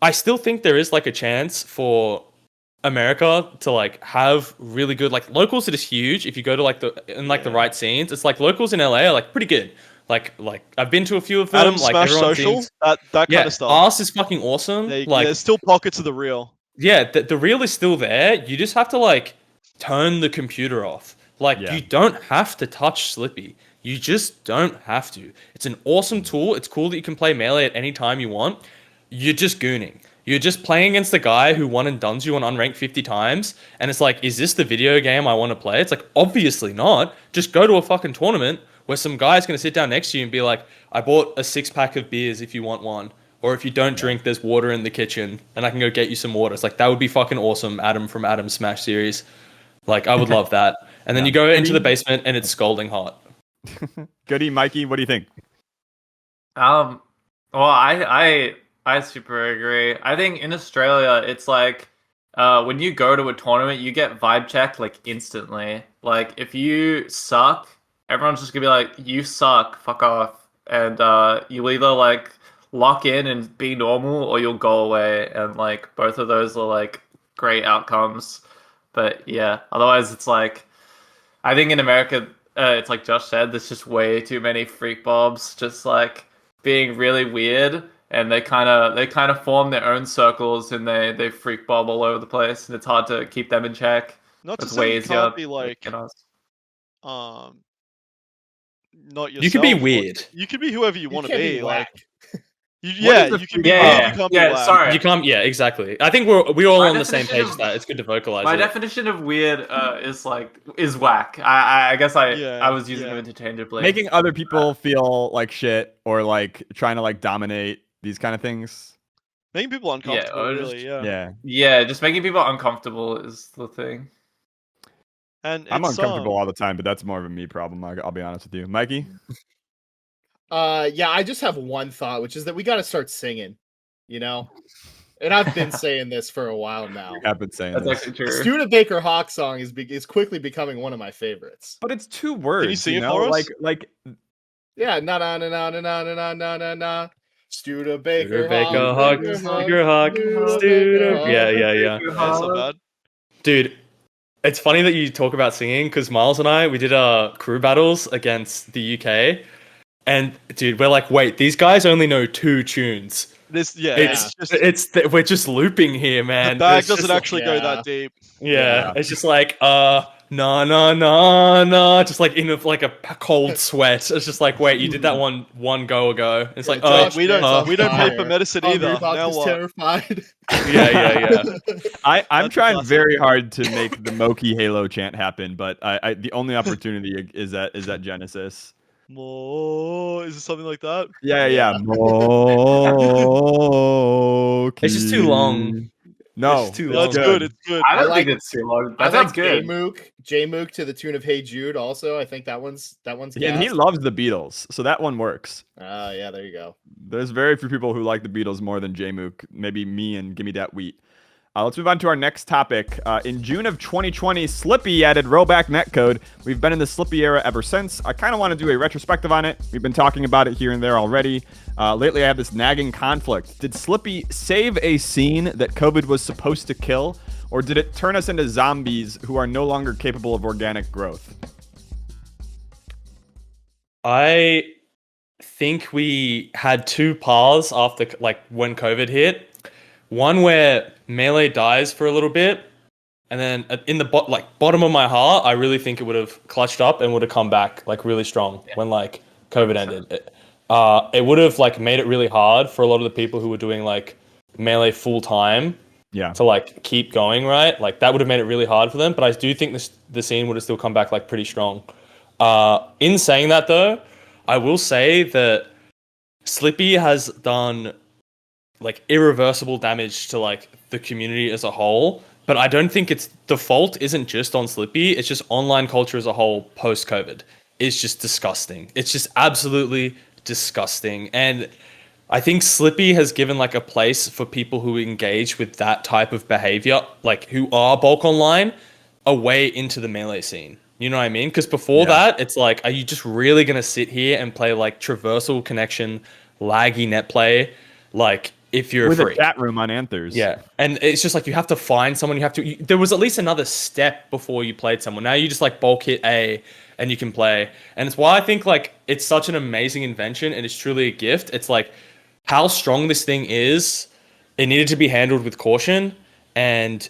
I still think there is like a chance for America to like have really good like locals are just huge. If you go to like the right scenes, it's like locals in LA are like pretty good. Like I've been to a few of them. Adam like Smash everyone Social, seems, that kind yeah, of stuff. Arse is fucking awesome. Like There's still pockets of the real. yeah, the real is still there. You just have to like turn the computer off. Like, Yeah. you don't have to touch Slippi. You just don't have to. It's an awesome tool. It's cool that you can play Melee at any time you want. You're just gooning. You're just playing against the guy who won and duns you on unranked 50 times. And it's like, is this the video game I want to play? It's like, obviously not. Just go to a fucking tournament where some guy's going to sit down next to you and be like, I bought a 6-pack of beers if you want one. Or if you don't drink, there's water in the kitchen and I can go get you some water. It's like, that would be fucking awesome, Adam from Adam's Smash series. Like, I would love that. And then you go into the basement and it's scalding hot. Goodie, Mikey, what do you think? Well, I super agree. I think in Australia, it's like when you go to a tournament, you get vibe checked like instantly. Like if you suck, everyone's just gonna be like, "You suck, fuck off," and you either like lock in and be normal, or you'll go away. And like both of those are like great outcomes. But yeah, otherwise it's like, I think in America, it's like Josh said, there's just way too many freak bobs, just like being really weird. And they kind of form their own circles, and they freak bob all over the place, and it's hard to keep them in check. Not to It's say way you easier can't be like, than us. not yourself. You can be but weird. You can be whoever you want to be. Like, you What can is be. the- yeah, You can't be loud. sorry. You can't, yeah, exactly. I think we're all My on the same definition page of- with that. It's good to vocalize My it. definition of weird is whack. I guess Yeah, I was using yeah. them interchangeably. Making other people feel like shit, or like trying to like dominate, these kind of things. Making people uncomfortable, or really. just- Yeah. Yeah. Yeah, just making people uncomfortable is the thing. And I'm it's, uncomfortable all the time, but that's more of a me problem. I'll be honest with you. Mikey? Yeah, I just have one thought, which is that we got to start singing, you know? And I've been saying this for a while now. I've been saying That's this. actually true. The Studebaker Hawk song is quickly becoming one of my favorites. But it's 2 words. sing it know? for us? Like Yeah, na na na na na na na na na na. Studebaker Studebaker Hawk, Hawk, Studebaker Hawk, Studebaker. Yeah. yeah, it's not bad. Dude, it's funny that you talk about singing because Miles and I, we did crew battles against the UK. And dude, we're like, wait, these guys only know 2 tunes. We're just looping here, man. The bag It's just doesn't actually go that deep. Yeah, it's just like na na na na, just like in like a cold sweat. It's just like, wait, you did that one go ago. It's like, Josh, we don't pay for fire. medicine either. Reebok Now is what? terrified. yeah. I'm That's trying classic. very hard to make the Moki Halo chant happen, but I the only opportunity is at Genesis. More is it something like that? Yeah. Moki. It's just too long. No, It's too No, long. it's good. It's good. I don't I think like- it's too long. I That sounds like good. J-Mook to the tune of Hey Jude also. I think that one's Yeah, and he gas. loves the Beatles, so that one works. Yeah, there you go. There's very few people who like the Beatles more than J-Mook. Maybe me and Gimme That Wheat. Let's move on to our next topic. In June of 2020, Slippi added rollback netcode. We've been in the Slippi era ever since. I kind of want to do a retrospective on it. We've been talking about it here and there already. Lately, I have this nagging conflict. Did Slippi save a scene that COVID was supposed to kill, or did it turn us into zombies who are no longer capable of organic growth? I think we had 2 paths after, like, when COVID hit. One where Melee dies for a little bit, and then in the bottom of my heart, I really think it would have clutched up and would have come back like really strong when like COVID ended. It would have like made it really hard for a lot of the people who were doing like Melee full time. Yeah. To like keep going, right? Like that would have made it really hard for them. But I do think the scene would have still come back like pretty strong. In saying that though, I will say that Slippi has done like irreversible damage to like the community as a whole, but I don't think the fault isn't just on Slippi, it's just online culture as a whole post-COVID. It's just disgusting. It's just absolutely disgusting. And I think Slippi has given like a place for people who engage with that type of behavior, like who are bulk online, a way into the Melee scene. You know what I mean? Because before that, it's like, are you just really going to sit here and play like traversal connection, laggy net play? Like, if you're with free. a chat room on Anthers. Yeah. And it's just like you have to find someone, there was at least another step before you played someone. Now you just like bulk hit A and you can play. And it's why I think like it's such an amazing invention and it's truly a gift. It's like how strong this thing is, it needed to be handled with caution. And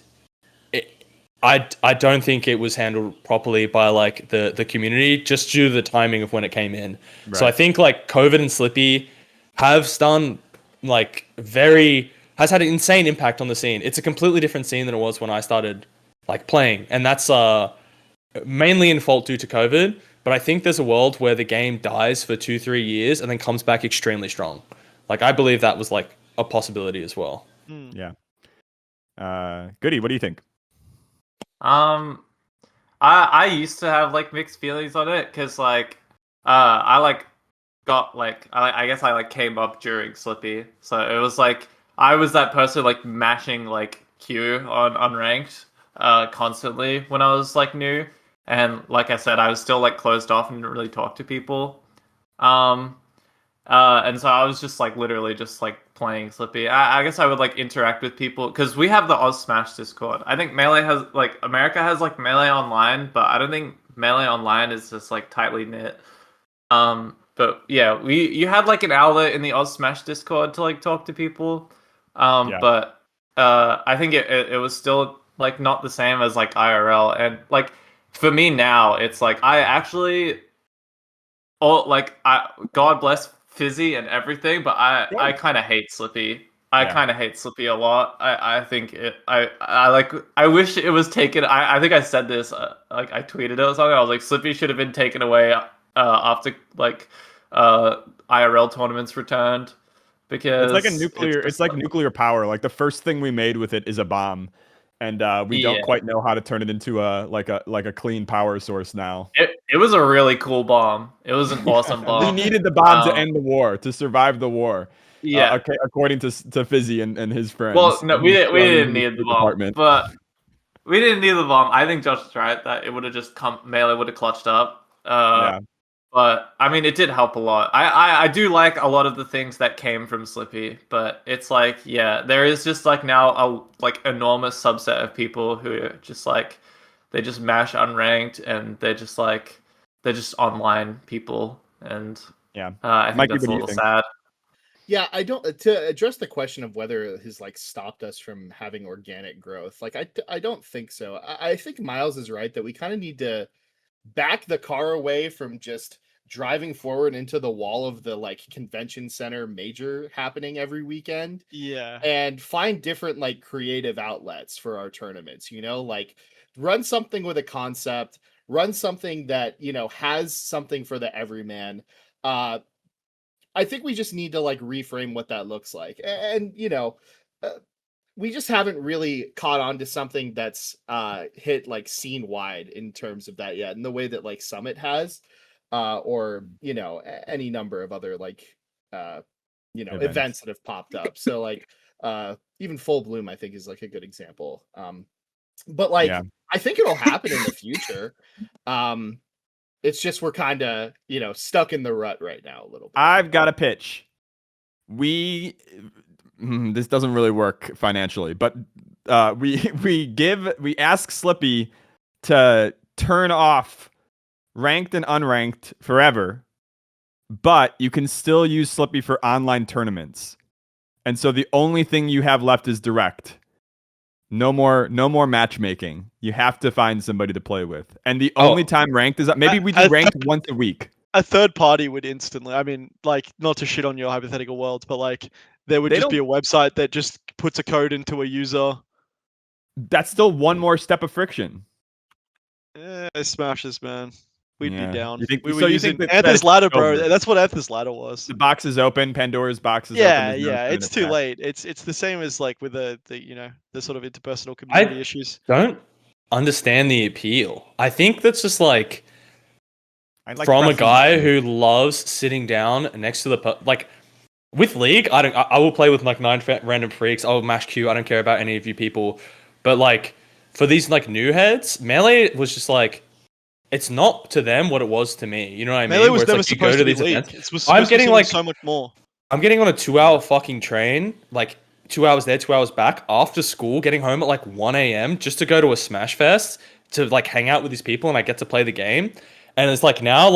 I don't think it was handled properly by like the community just due to the timing of when it came in. Right. So I think like COVID and Slippi have done like has had an insane impact on the scene. It's a completely different scene than it was when I started like playing, and that's mainly in fault due to COVID. But I think there's a world where the game dies for 2-3 years and then comes back extremely strong. Like I believe that was like a possibility as well. Yeah. Goodie, what do you think? I used to have like mixed feelings on it because like I like got like I guess I like came up during Slippi, so it was like I was that person like mashing like Q on unranked constantly when I was like new, and like I said, I was still like closed off and didn't really talk to people. And so I was just like literally just like playing Slippi. I guess I would like interact with people because we have the Oz Smash Discord. I think Melee has like America has like Melee Online, but I don't think Melee Online is just like tightly knit. But yeah, you had like an outlet in the Oz Smash Discord to like talk to people. But I think it was still like not the same as like IRL. And like for me now, it's like I actually God bless Fizzy and everything, but I kind of hate Slippi. I kind of hate Slippi a lot. I think I wish it was taken. I think I said this like I tweeted it or something. I was like Slippi should have been taken away after like IRL tournaments returned, because it's like a nuclear. It's like nuclear power. Like the first thing we made with it is a bomb, and we don't quite know how to turn it into a clean power source now. It was a really cool bomb. It was an awesome bomb. We needed the bomb to end the war, to survive the war. Yeah. Okay, according to Fizzy and his friends. Well, no, we didn't need the bomb. But we didn't need the bomb. I think Josh is right that it would have just Melee would have clutched up. But I mean, it did help a lot. I do like a lot of the things that came from Slippi, but it's like, yeah, there is just like now a like enormous subset of people who are just like they just mash unranked and they're just online people, and I think that's a little sad. Yeah, I don't to address the question of whether it has like stopped us from having organic growth. Like I don't think so. I think Miles is right that we kind of need to back the car away from just driving forward into the wall of the like convention center major happening every weekend. Yeah. And find different like creative outlets for our tournaments, you know, like run something with a concept, run something that, you know, has something for the everyman. I think we just need to like reframe what that looks like. And you know, we just haven't really caught on to something that's hit like scene wide in terms of that yet, in the way that like Summit has, or you know, any number of other like you know, events that have popped up. So like even Full Bloom I think is like a good example. But like I think it'll happen in the future. It's just we're kind of, you know, stuck in the rut right now a little bit. I've got a pitch. This doesn't really work financially, but we ask Slippi to turn off ranked and unranked forever, but you can still use Slippi for online tournaments. And so the only thing you have left is direct. No more matchmaking. You have to find somebody to play with. And the only time ranked is maybe we do ranked once a week. A third party would instantly, I mean, like, not to shit on your hypothetical worlds, but like there would just be a website that just puts a code into a user. That's still one more step of friction. Smashes, man. We'd be down. You think, we were so using you think Anthus Ladder, bro. That's what Anthus Ladder was. The box is open. Pandora's box is open. Yeah. It's too late. It's the same as like with the you know, the sort of interpersonal community issues. Don't understand the appeal. I think that's just like from a guy who loves sitting down next to the like with League. I will play with like 9 random freaks. I will mash Q. I don't care about any of you people. But like for these like new heads, Melee was just like. It's not to them what it was to me. You know what I mean? Melee was never like, supposed to be League. I'm getting like so much more. I'm getting on a 2-hour fucking train, like 2 hours there, 2 hours back after school, getting home at like 1 a.m. just to go to a Smash Fest to like hang out with these people, and I get to play the game. And it's like now,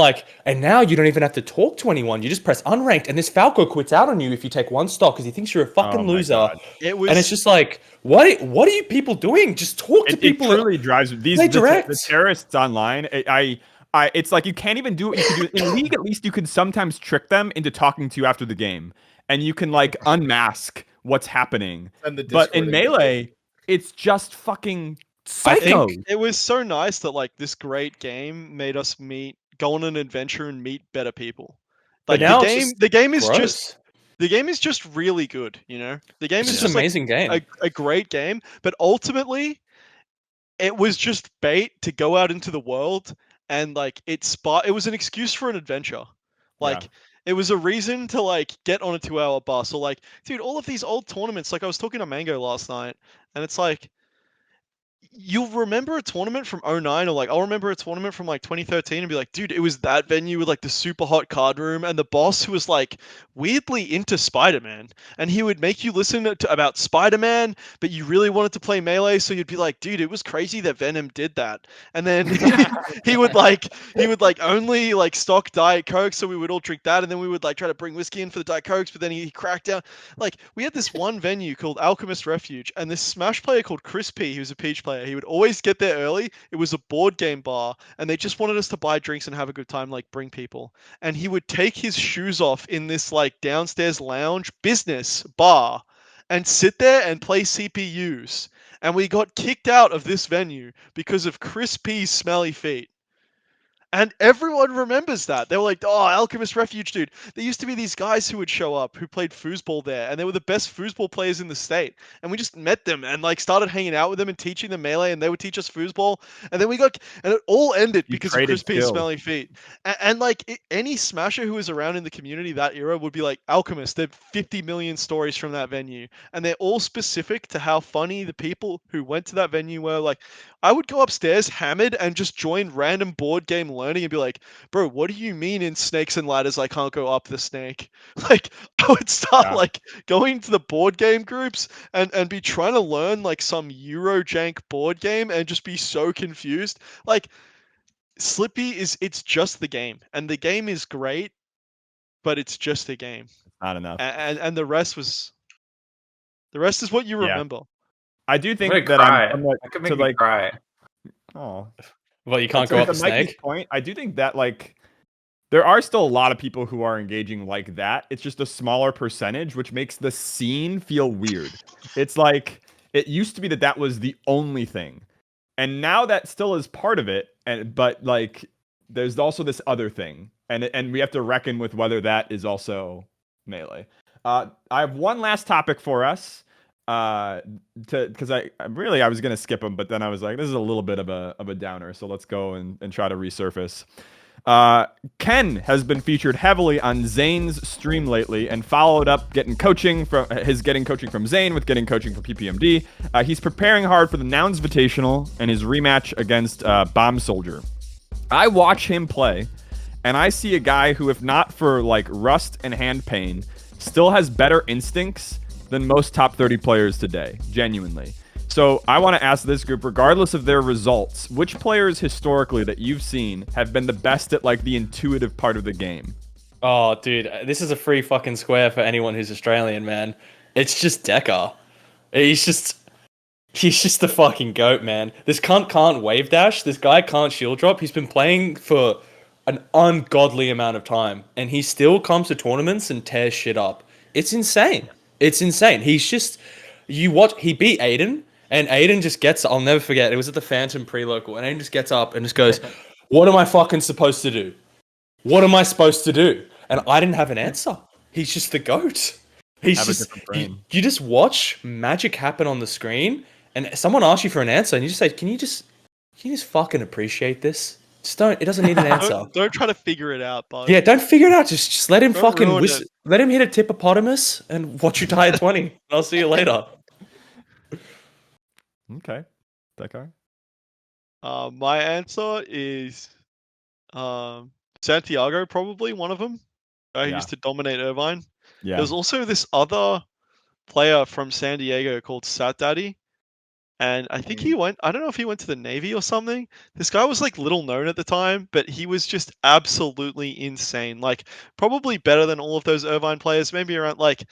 and now you don't even have to talk to anyone. You just press unranked, and this Falco quits out on you if you take one stock because he thinks you're a fucking loser. It was, and it's just like, what are you people doing? Just talk to people. It truly drives the terrorists online. It's like you can't even do what you can do in League. At least you can sometimes trick them into talking to you after the game, and you can like unmask what's happening. But in Melee, it's just fucking psycho. I think it was so nice that like this great game made us go on an adventure and meet better people. Like the game is just really good, you know? The game is just an amazing game. A great game, but ultimately it was just bait to go out into the world, and like it was an excuse for an adventure. Like it was a reason to like get on a 2-hour bus, or like, dude, all of these old tournaments, like I was talking to Mango last night, and it's like, you'll remember a tournament from 2009, or like I'll remember a tournament from like 2013 and be like, dude, it was that venue with like the super hot card room and the boss who was like weirdly into Spider-Man, and he would make you listen about Spider-Man, but you really wanted to play Melee, so you'd be like, dude, it was crazy that Venom did that. And then he would only like stock Diet Coke, so we would all drink that, and then we would like try to bring whiskey in for the Diet Cokes, but then he cracked down. Like we had this one venue called Alchemist Refuge, and this Smash player called Chris P, who was a Peach player, he would always get there early. It was a board game bar, and they just wanted us to buy drinks and have a good time, like bring people. And he would take his shoes off in this like downstairs lounge business bar and sit there and play CPUs. And we got kicked out of this venue because of Chris P's smelly feet. And everyone remembers that. They were like, oh, Alchemist Refuge, dude. There used to be these guys who would show up who played foosball there, and they were the best foosball players in the state. And we just met them and like started hanging out with them and teaching them Melee, and they would teach us foosball. And then and it all ended because of Chris P's smelly feet. And any Smasher who was around in the community that era would be like, Alchemist, there are 50 million stories from that venue. And they're all specific to how funny the people who went to that venue were. Like, I would go upstairs hammered and just join random board game learning and be like, bro, what do you mean in Snakes and Ladders I can't go up the snake? Like, I would start like going to the board game groups and be trying to learn like some Eurojank board game and just be so confused. Like, Slippi it's just the game, and the game is great, but it's just a game. Not enough. And the rest is what you remember. I do think that that could make me cry. Oh, well, you can't go up the snake. Point, I do think that like there are still a lot of people who are engaging like that. It's just a smaller percentage, which makes the scene feel weird. It's like it used to be that was the only thing, and now that still is part of it. But like there's also this other thing, and we have to reckon with whether that is also Melee. I have one last topic for us. Because I was gonna skip them, but then I was like, this is a little bit of a downer, so let's go and try to resurface. Ken has been featured heavily on Zane's stream lately, and followed up getting coaching from Zane with getting coaching from PPMD. He's preparing hard for the Nouns Invitational and his rematch against Bomb Soldier. I watch him play, and I see a guy who, if not for like rust and hand pain, still has better instincts than most top 30 players today, genuinely. So I want to ask this group, regardless of their results, which players historically that you've seen have been the best at like the intuitive part of the game? Oh, dude, this is a free fucking square for anyone who's Australian, man. It's just Decker. He's just the fucking goat, man. This cunt can't wave dash. This guy can't shield drop. He's been playing for an ungodly amount of time, and he still comes to tournaments and tears shit up. It's insane. It's insane. He's just, he beat Aiden, and Aiden just gets, I'll never forget, it was at the Phantom pre-local, and Aiden just gets up and just goes, what am I fucking supposed to do? What am I supposed to do? And I didn't have an answer. He's just the GOAT. He's just, you just watch magic happen on the screen, and someone asks you for an answer, and you just say, can you just fucking appreciate this? It doesn't need an answer. Don't try to figure it out, bud. Yeah, don't figure it out. Just let him let him hit a Tippopotamus and watch you die at 20. I'll see you later. Okay. Dakar? My answer is Santiago, probably one of them. He used to dominate Irvine. Yeah. There's also this other player from San Diego called Sat Daddy, And I think he went, I don't know if he went to the Navy or something. This guy was like little known at the time, but he was just absolutely insane. Like probably better than all of those Irvine players, maybe around like,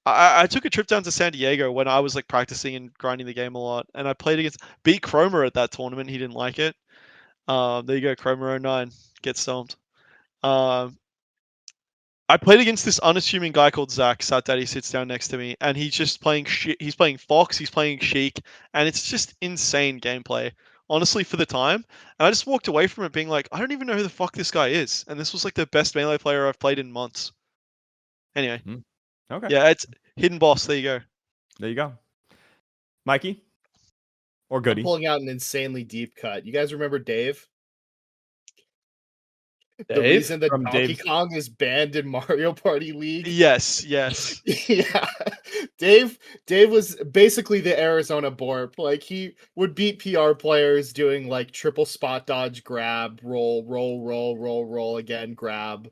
I took a trip down to San Diego when I was like practicing and grinding the game a lot. And I played against, beat Cromer at that tournament. He didn't like it. There you go, Cromer 09, get stomped. I played against this unassuming guy called Zach. Sat Daddy sits down next to me, and he's just playing shit. He's playing Fox, he's playing Sheik, and it's just insane gameplay, honestly, for the time. And I just walked away from it being like, I don't even know who the fuck this guy is. And this was like the best Melee player I've played in months. Anyway. Okay. Yeah, it's Hidden Boss. There you go. There you go. Mikey? Or Goodie? I'm pulling out an insanely deep cut. You guys remember Dave? The reason that Donkey Kong is banned in Mario Party League. Yes. Yeah. Dave was basically the Arizona Borp. Like he would beat PR players doing like triple spot dodge, grab, roll again, grab.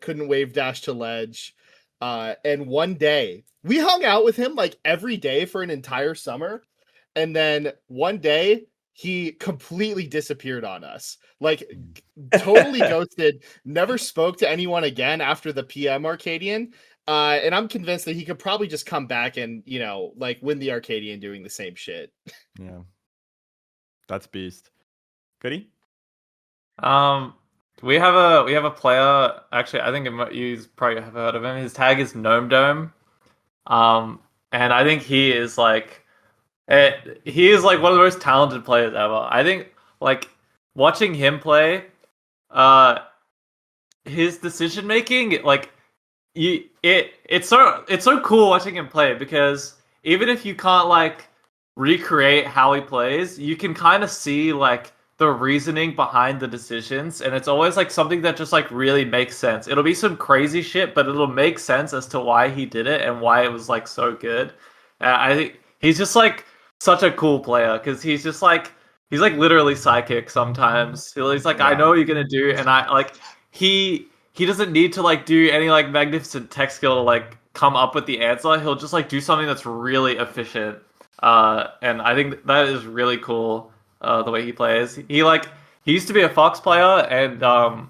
Couldn't wave dash to ledge. And one day we hung out with him like every day for an entire summer. And then one day he completely disappeared on us, like totally ghosted, never spoke to anyone again after the PM Arcadian. And I'm convinced that he could probably just come back and, you know, like win the Arcadian doing the same shit. Yeah. That's beast. Goodie? We have a player, actually, I think you probably have heard of him. His tag is Gnome Dome. And I think he is like one of the most talented players ever. I think like watching him play, his decision making, like it's so cool watching him play, because even if you can't like recreate how he plays, you can kind of see like the reasoning behind the decisions, and it's always like something that just like really makes sense. It'll be some crazy shit, but it'll make sense as to why he did it and why it was like so good. I think he's just like such a cool player, because he's like literally psychic sometimes. He's like, I know what you're gonna do, and I like he doesn't need to like do any like magnificent tech skill to like come up with the answer. He'll just like do something that's really efficient. And I think that is really cool. The way he plays. He used to be a Fox player, and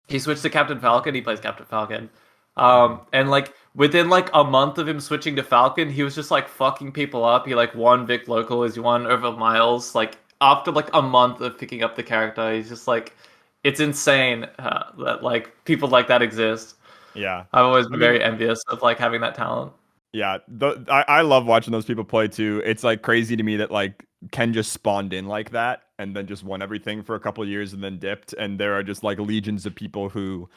he switched to Captain Falcon. He plays Captain Falcon. And like within like a month of him switching to Falcon, he was just like fucking people up. He like won Vic Locals, he won over Miles. Like after like a month of picking up the character, he's just like, it's insane that like people like that exist. Yeah, I've always been very envious of like having that talent. Yeah, I love watching those people play too. It's like crazy to me that like Ken just spawned in like that and then just won everything for a couple of years and then dipped. And there are just like legions of people who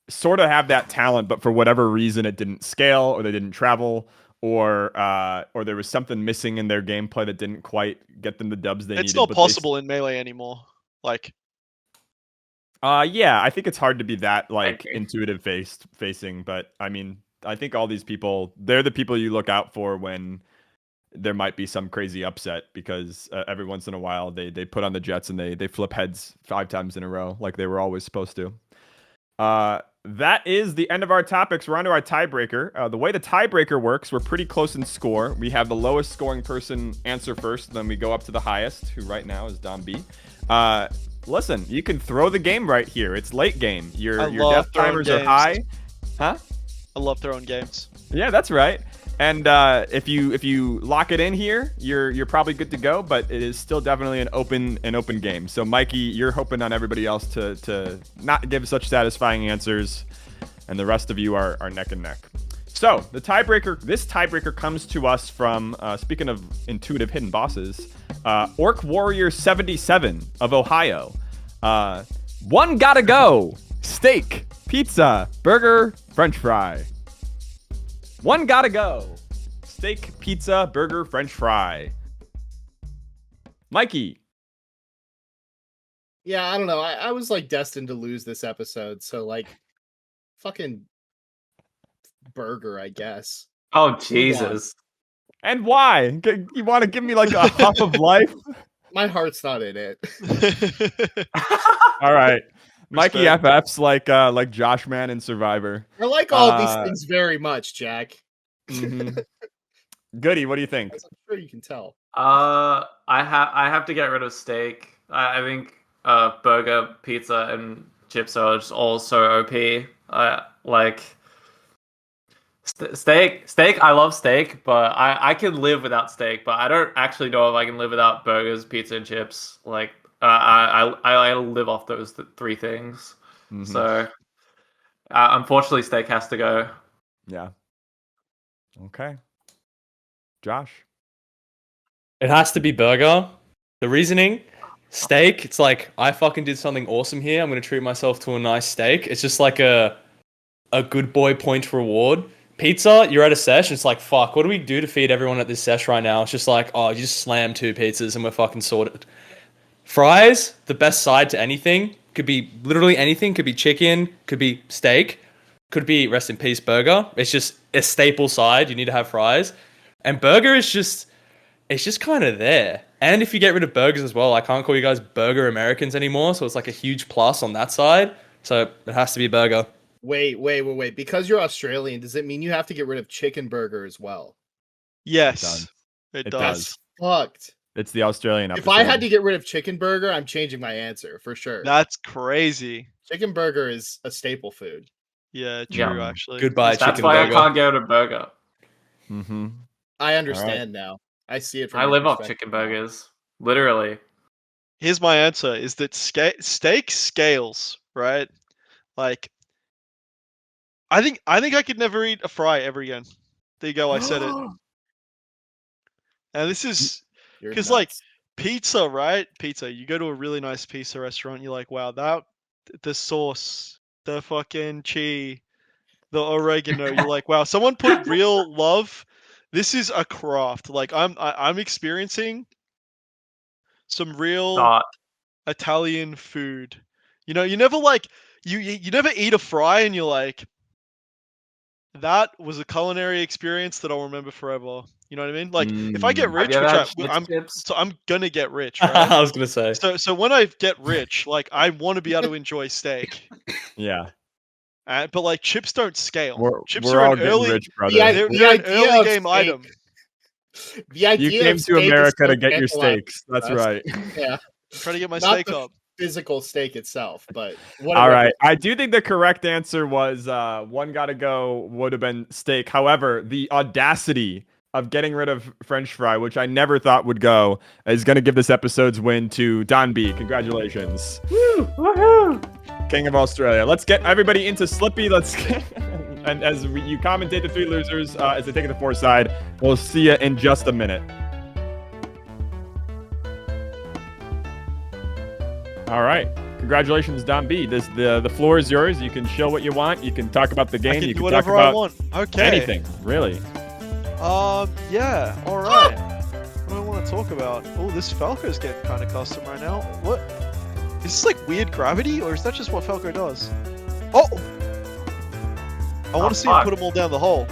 sort of have that talent, but for whatever reason it didn't scale, or they didn't travel, or there was something missing in their gameplay that didn't quite get them the dubs they needed. It's not possible in Melee anymore. Like, yeah, I think it's hard to be that like intuitive facing, but I mean, I think all these people, they're the people you look out for when there might be some crazy upset, because every once in a while they put on the Jets and they flip heads 5 times in a row like they were always supposed to. That is the end of our topics. We're on to our tiebreaker. The way the tiebreaker works, we're pretty close in score. We have the lowest scoring person answer first, then we go up to the highest, who right now is DonB. Listen, you can throw the game right here. It's late game. Your death timers are high. Huh? I love throwing games. Yeah, that's right. And if you lock it in here, you're probably good to go. But it is still definitely an open game. So Mikey, you're hoping on everybody else to not give such satisfying answers, and the rest of you are neck and neck. So the tiebreaker. This tiebreaker comes to us from speaking of intuitive hidden bosses, Orc Warrior 77 of Ohio. One gotta go. Steak, pizza, burger, French fry. One gotta go. Steak, pizza, burger, French fry. Mikey. Yeah, I don't know. I was like destined to lose this episode, so like fucking burger, I guess. Oh, Jesus. And why? You want to give me like a huff of life? My heart's not in it. All right. Mikey FF's like Joshman in Survivor. I like all these things very much, Jack. Mm-hmm. Goody, what do you think? As I'm sure you can tell. I have to get rid of steak. I think burger, pizza, and chips are just all so OP. Like steak. I love steak, but I can live without steak. But I don't actually know if I can live without burgers, pizza, and chips. Like I live off those three things. Mhm. So unfortunately, steak has to go. Yeah. Okay. Josh. It has to be burger. The reasoning, steak. It's like I fucking did something awesome here. I'm gonna treat myself to a nice steak. It's just like a good boy point reward. Pizza, you're at a sesh. It's like fuck. What do we do to feed everyone at this sesh right now? It's just like you just slam 2 pizzas and we're fucking sorted. Fries, the best side to anything. Could be literally anything. Could be chicken. Could be steak. Could be rest in peace burger. It's just a staple side. You need to have fries. And burger is just, it's just kind of there. And if you get rid of burgers as well, I can't call you guys burger Americans anymore. So it's like a huge plus on that side. So it has to be burger. Wait. Because you're Australian, does it mean you have to get rid of chicken burger as well? Yes, it does. does. Fucked. It's the Australian episode. If I had to get rid of chicken burger, I'm changing my answer for sure. That's crazy. Chicken burger is a staple food. Yeah, true. Actually, Goodbye, That's chicken why burger. I can't get a burger. Mm-hmm. I understand now. I see it from I your live off perspective. chicken burgers, literally. Here's my answer: is that steak scales, right? Like, I think I could never eat a fry ever again. There you go. I said it. And this is You're because, nuts. like, pizza, right? Pizza. You go to a really nice pizza restaurant. You're like, wow, the sauce, the fucking cheese, the oregano. You're like, wow, someone put real love. This is a craft. Like, I'm experiencing some real Not. Italian food. You know, you never like you never eat a fry and you're like, that was a culinary experience that I'll remember forever. You know what I mean? Like, if I get rich, Have you which ever had chips? I'm gonna get rich, I right? was gonna say. So when I get rich, like, I want to be able to enjoy steak. Yeah. But like, chips don't scale. Chips We're are all an getting early, rich, brother. they're an idea early of game steak- item. The idea You came of to steak is America to so get your tantalizing steaks. That's to us. right. Yeah, Try to get my Not steak the up. physical steak itself, but All right. I do think the correct answer was one gotta go would have been steak. However, the audacity of getting rid of French fry, which I never thought would go, is going to give this episode's win to DonB. Congratulations. Woo! Woohoo! King of Australia. Let's get everybody into Slippi. Let's get... And as you commentate the 3 losers as they take it to Fourside, we'll see you in just a minute. All right. Congratulations, DonB. The floor is yours. You can show what you want. You can talk about the game. I can you do can whatever talk about I want. Okay. anything, really. Yeah. All right. What do I want to talk about? Oh, this Falco's getting kind of custom right now. What? Is this like weird gravity, or is that just what Falco does? Oh! I want to see him put them all down the hole.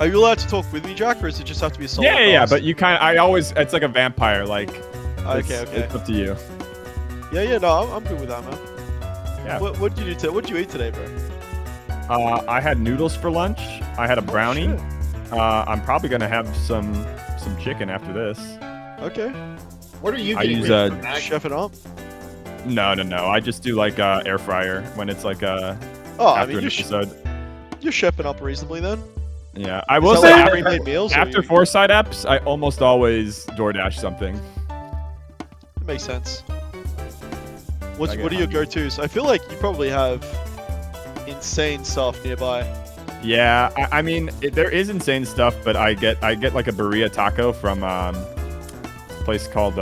Are you allowed to talk with me, Jack, or does it just have to be a solo? Yeah. cast? But you it's like a vampire. Like, Okay. It's up to you. Yeah. No, I'm good with that, man. Yeah. What did you do? What did you eat today, bro? I had noodles for lunch. I had a brownie. shit. I'm probably gonna have some chicken after this. Okay. What are you I getting use rid of, Mac? Chef it up. No. I just do like air fryer when it's like Oh, I after mean, an episode. you're chefing up reasonably then. Yeah, I will Is say that like after, pre-made meals, or after you- Fourside eps, I almost always DoorDash something. It makes sense. I What get are your hungry. go-tos? I feel like you probably have insane stuff nearby. Yeah, I mean there is insane stuff, but I get like a burrito taco from a place called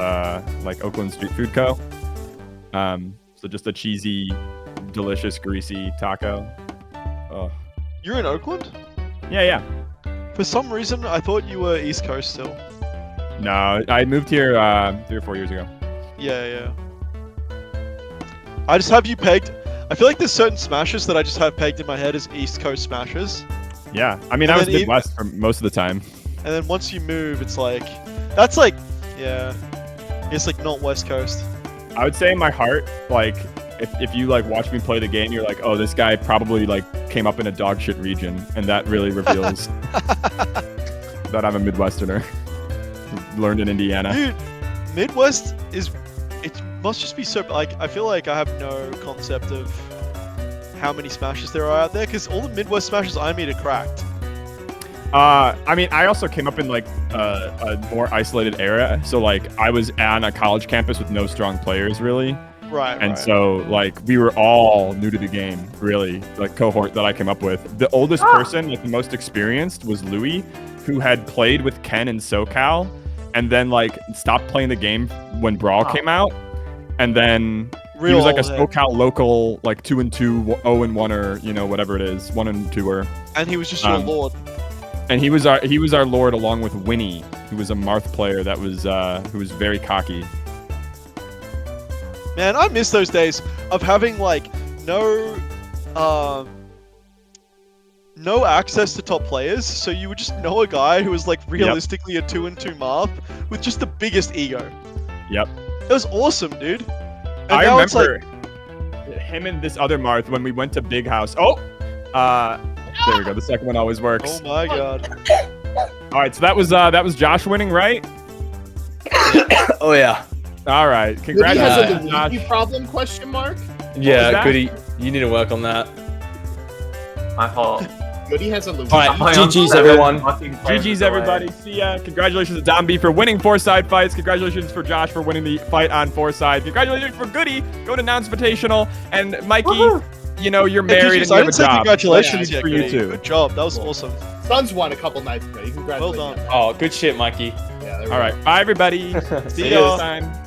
like Oakland Street Food Co. So just a cheesy, delicious, greasy taco. Oh. You're in Oakland? Yeah. For some reason, I thought you were East Coast still. No, I moved here 3 or 4 years ago. Yeah. I just have you pegged. I feel like there's certain smashes that I just have pegged in my head as East Coast smashes. Yeah, I mean And I was then Midwest for most of the time. And then once you move, it's like... Yeah. It's like not West Coast. I would say in my heart, like if you like watch me play the game, you're like, oh, this guy probably like came up in a dog shit region, and that really reveals that I'm a Midwesterner. Learned in Indiana. Dude, Midwest is, it must just be so, like, I feel like I have no concept of how many smashes there are out there, because all the Midwest smashes I meet are cracked. I mean, I also came up in like a more isolated area, so like I was on a college campus with no strong players really. Right. And so like we were all new to the game, really, like cohort that I came up with. The oldest person, like the most experienced, was Louis, who had played with Ken in SoCal, and then like stopped playing the game when Brawl came out, and then he was like a SoCal local, like 2-2, 0-1, you know, whatever it is, 1-2er. And he was just your lord. And he was our lord, along with Winnie, who was a Marth player that was who was very cocky. Man, I miss those days of having like no access to top players, so you would just know a guy who was like realistically a 2-2 Marth with just the biggest ego. Yep. It was awesome, dude. And I now it's remember him and this other Marth when we went to Big House. Oh, there we go. The second one always works. Oh my god. All right, so that was Josh winning, right? Oh yeah. All right, Goodie has congratulations, a Josh. Luigi problem? Question mark. Yeah, Goodie, you need to work on that. My fault. Goodie has a Luigi. All right, GG's everyone. GG's everybody. See ya. Congratulations to DonB for winning Fourside Fights. Congratulations for Josh for winning the fight on Fourside. Congratulations for Goodie going to Nouns Invitational. And Mikey, you know you're married and you I have a didn't say job. congratulations yet, for you Goodie. too. Good job. That was awesome. Suns won a couple nights ago. Congratulations. Well done. Oh, good shit, Mikey. Yeah, there we All go. right, bye everybody. See you ya. next time.